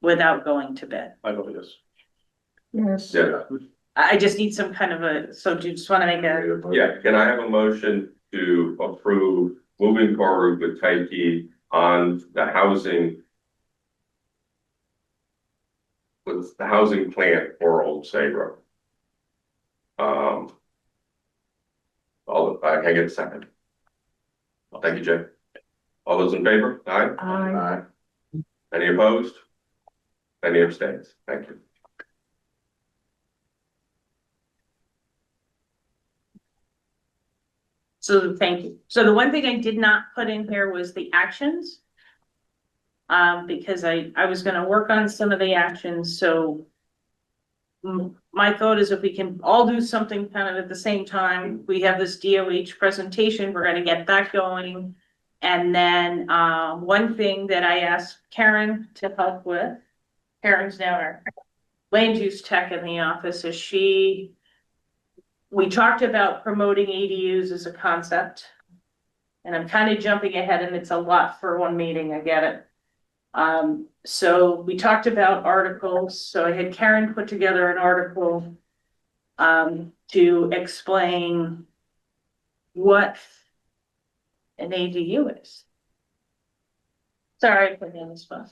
Without going to bed? I know this. Yes. yeah, I just need some kind of so do you just wanna make a, yeah, can I have a motion to approve moving forward with Tyke on the housing? With the housing plan for Old Saybrook? I can get a second. Thank you, Jay. All those in favor? Aye. Aye. Any opposed? Any abstains? Thank you. so thank you. So the one thing I did not put in here was the actions. Because I was gonna work on some of the actions, so. My thought is if we can all do something kind of at the same time, we have this DOH presentation, we're gonna get that going. And then, one thing that I asked Karen to help with, Karen's now our land use tech in the office, we talked about promoting ADUs as a concept. And I'm kind of jumping ahead and it's a lot for one meeting, I get it. So we talked about articles, so I had Karen put together an article to explain what an ADU is. Sorry, I put you on the spot.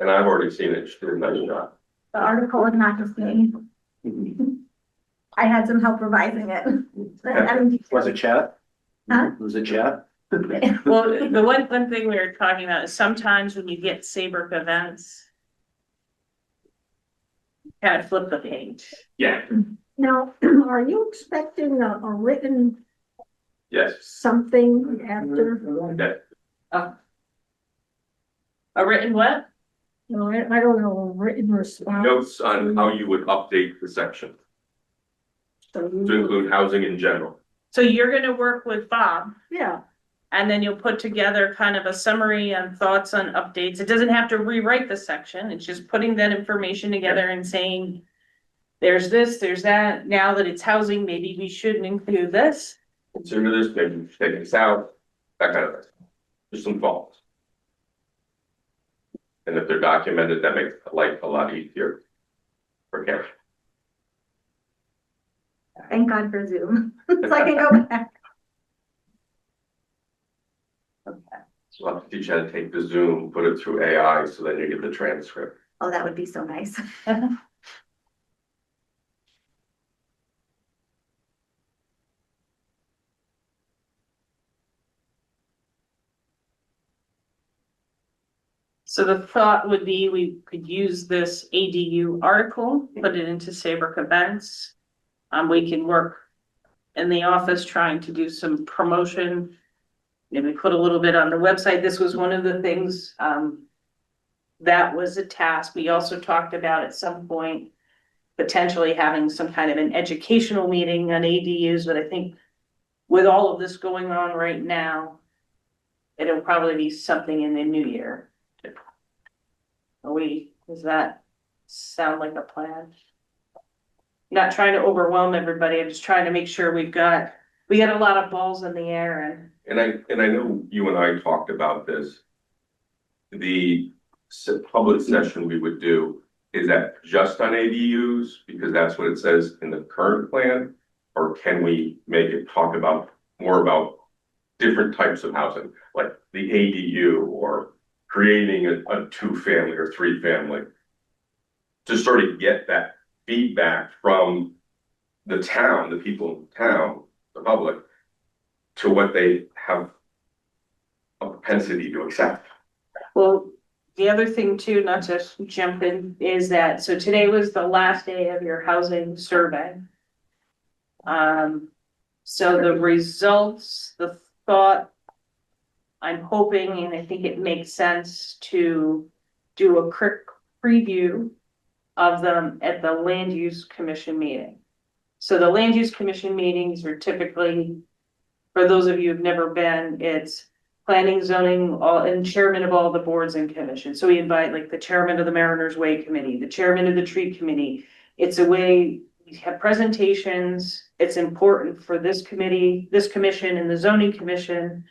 And I've already seen it. She did a nice job. The article is not just me. I had some help revising it. Was it chat? Huh? Was it chat? Well, the one thing we were talking about is sometimes when you get Saybrook events, kind of flip the page. Yeah. Now, are you expecting a written Yes, something after? that, A written what? No, I don't know, a written response. notes on how you would update the section So you to include housing in general. So you're gonna work with Bob, Yeah, and then you'll put together kind of a summary and thoughts on updates. It doesn't have to rewrite the section, it's just putting that information together and saying, there's this, there's that, now that it's housing, maybe we shouldn't include this. Consider this, maybe we should take this out, that kind of thing. Just some thoughts. And if they're documented, that makes life a lot easier for Karen. Thank God for Zoom, so I can go back. So I'll have to teach you how to take the Zoom, put it through AI, so then you get the transcript. Oh, that would be so nice. So the thought would be we could use this ADU article, put it into Saybrook events. We can work in the office trying to do some promotion. Maybe put a little bit on the website. This was one of the things, that was a task. We also talked about at some point potentially having some kind of an educational meeting on ADUs, but I think with all of this going on right now, it'll probably be something in the new year. Does that sound like a plan? Not trying to overwhelm everybody, I'm just trying to make sure we got a lot of balls in the air And I know you and I talked about this. The public session we would do, is that just on ADUs? Because that's what it says in the current plan? Or can we make it talk about more about different types of housing, like the ADU or creating a 2-family or 3-family? To sort of get that feedback from the town, the people in town, the public, to what they have a propensity to accept. Well, the other thing too, not to jump in, is that, so today was the last day of your housing survey. So the results, the thought, I'm hoping, and I think it makes sense to do a quick preview of them at the land use commission meeting. So the land use commission meetings are typically, for those of you who've never been, it's planning, zoning, all, and chairman of all the boards and commissions. So we invite like the chairman of the Mariners Way Committee, the chairman of the Tree Committee. It's a way we have presentations. It's important for this committee, this commission, and the zoning commission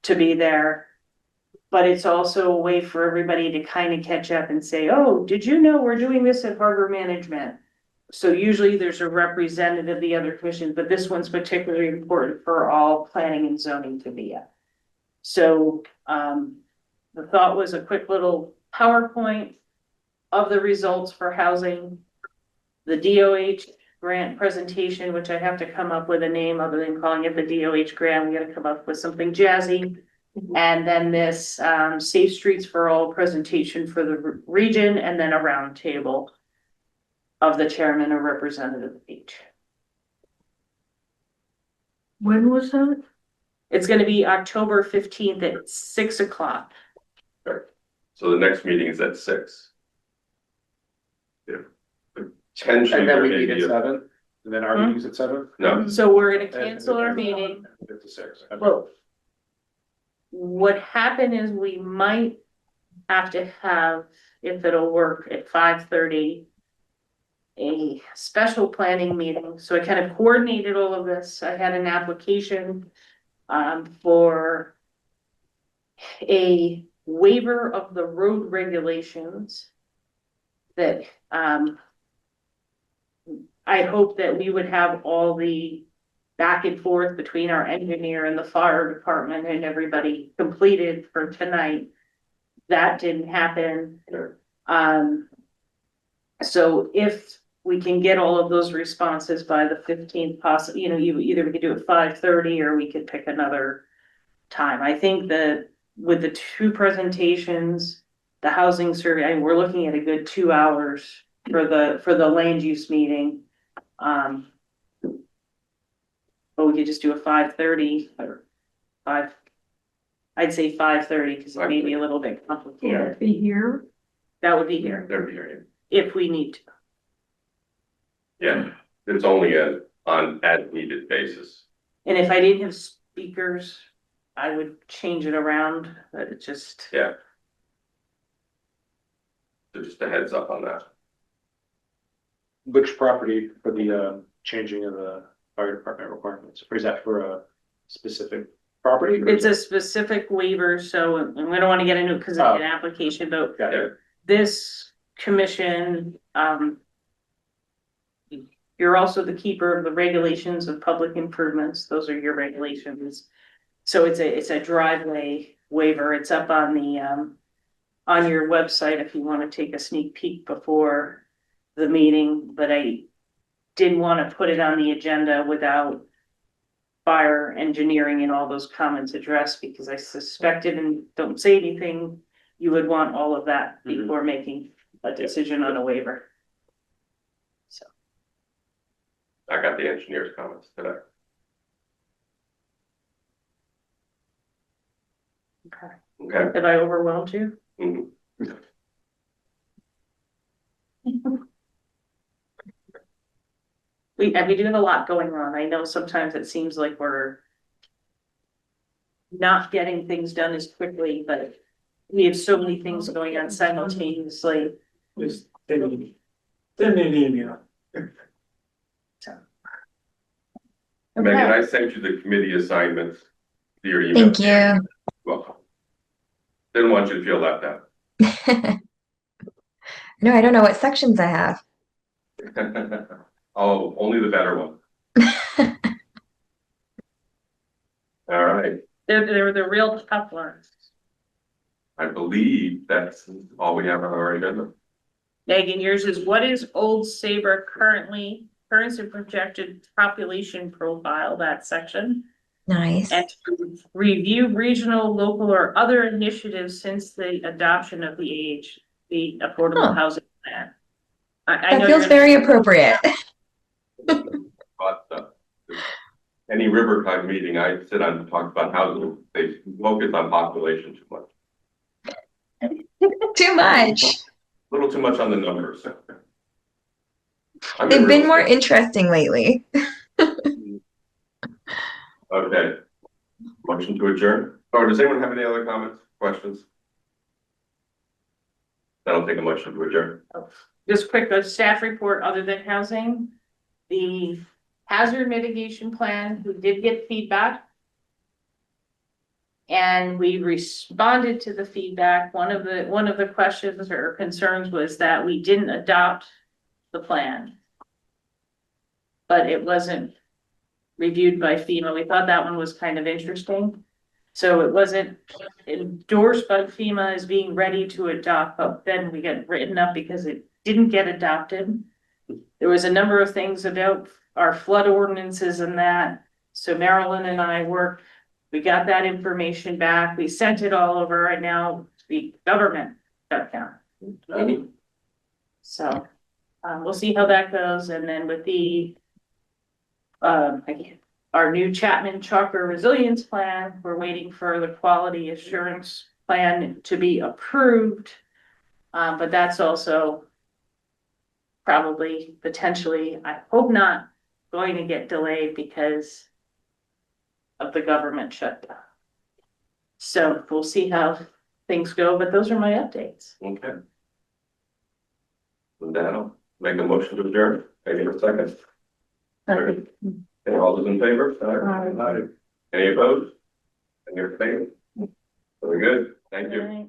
to be there. But it's also a way for everybody to kind of catch up and say, oh, did you know we're doing this at harbor management? So usually there's a representative of the other commissions, but this one's particularly important for all planning and zoning to be at. So the thought was a quick little PowerPoint of the results for housing, the DOH grant presentation, which I have to come up with a name other than calling it the DOH grant. We got to come up with something jazzy. And then this Safe Streets for All presentation for the region, and then a round table of the chairman or representative of each. when was that? It's going to be October 15th at 6 o'clock. So the next meeting is at 6. Yeah. Potentially And then there we may meet be at a, 7, and then our meeting's at 7? no, So we're going to cancel our meeting. 56. Well, what happened is we might have to have, if it'll work, at 5:30, a special planning meeting. So I kind of coordinated all of this. I had an application for a waiver of the road regulations that I hope that we would have all the back and forth between our engineer and the fire department and everybody completed for tonight. That didn't happen. So if we can get all of those responses by the 15th, possibly, you know, either we could do it 5:30 or we could pick another time. I think that with the 2 presentations, the housing survey, we're looking at a good 2 hours for the land use meeting. But we could just do a 5:30 or 5. I'd say 5:30 because it may be a little bit Will complicated. it be here? That would be here They're here. if we need to. Yeah, it's only on as needed basis. And if I didn't have speakers, I would change it around, but it just. Yeah. So just a heads up on that. Which property for the changing of the fire department requirements, or is that for a specific property? or is It's a specific waiver, so, and we don't want to get into it because it's an application, but Got it. this commission, you're also the keeper of the regulations of public improvements. Those are your regulations. So it's a driveway waiver. It's up on the, on your website if you want to take a sneak peek before the meeting, but I didn't want to put it on the agenda without fire engineering and all those comments addressed, because I suspected, and don't say anything, you would want all of that before making a decision on a waiver. So. I got the engineer's comments today. Okay. Okay. Have I overwhelmed you? Mhm. We do have a lot going on. I know sometimes it seems like we're not getting things done as quickly, but we have so many things going on simultaneously. Just send me an email. Megan, I sent you the committee assignments to your email. Thank you. Welcome. Didn't want you to feel left out. No, I don't know what sections I have. Oh, only the better one. All right, They're the real tough ones. I believe that's all we have on our agenda. Megan, yours is what is Old Saybrook current and projected population profile, that section. Nice. And to review regional, local, or other initiatives since the adoption of the Affordable Huh. Housing Plan. I That know feels you're- very appropriate. But any Rivercog meeting I sit on to talk about housing, they focus on population too much. Too much. A little too much on the numbers. I'm in They've been real more estate. interesting lately. Okay. Motion to adjourn. Or does anyone have any other comments, questions? That'll take a motion to adjourn. Just quick, a staff report other than housing. The hazard mitigation plan, we did get feedback. And we responded to the feedback. One of the questions or concerns was that we didn't adopt the plan. But it wasn't reviewed by FEMA. We thought that one was kind of interesting. So it wasn't endorsed by FEMA as being ready to adopt, but then we got written up because it didn't get adopted. There was a number of things about our flood ordinances and that. So Marilyn and I worked, we got that information back, we sent it all over, and now the government shut down. So, we'll see how that goes, and then with the our new Chapman Chalker Resilience Plan, we're waiting for the quality assurance plan to be approved. But that's also probably potentially, I hope not, going to get delayed because of the government shutdown. So we'll see how things go, but those are my updates. Okay. With that, I'll make a motion to adjourn. Maybe a second. Okay. And all those in favor? Aye. Any opposed? Any abstaining? Very good. Thank you. All right.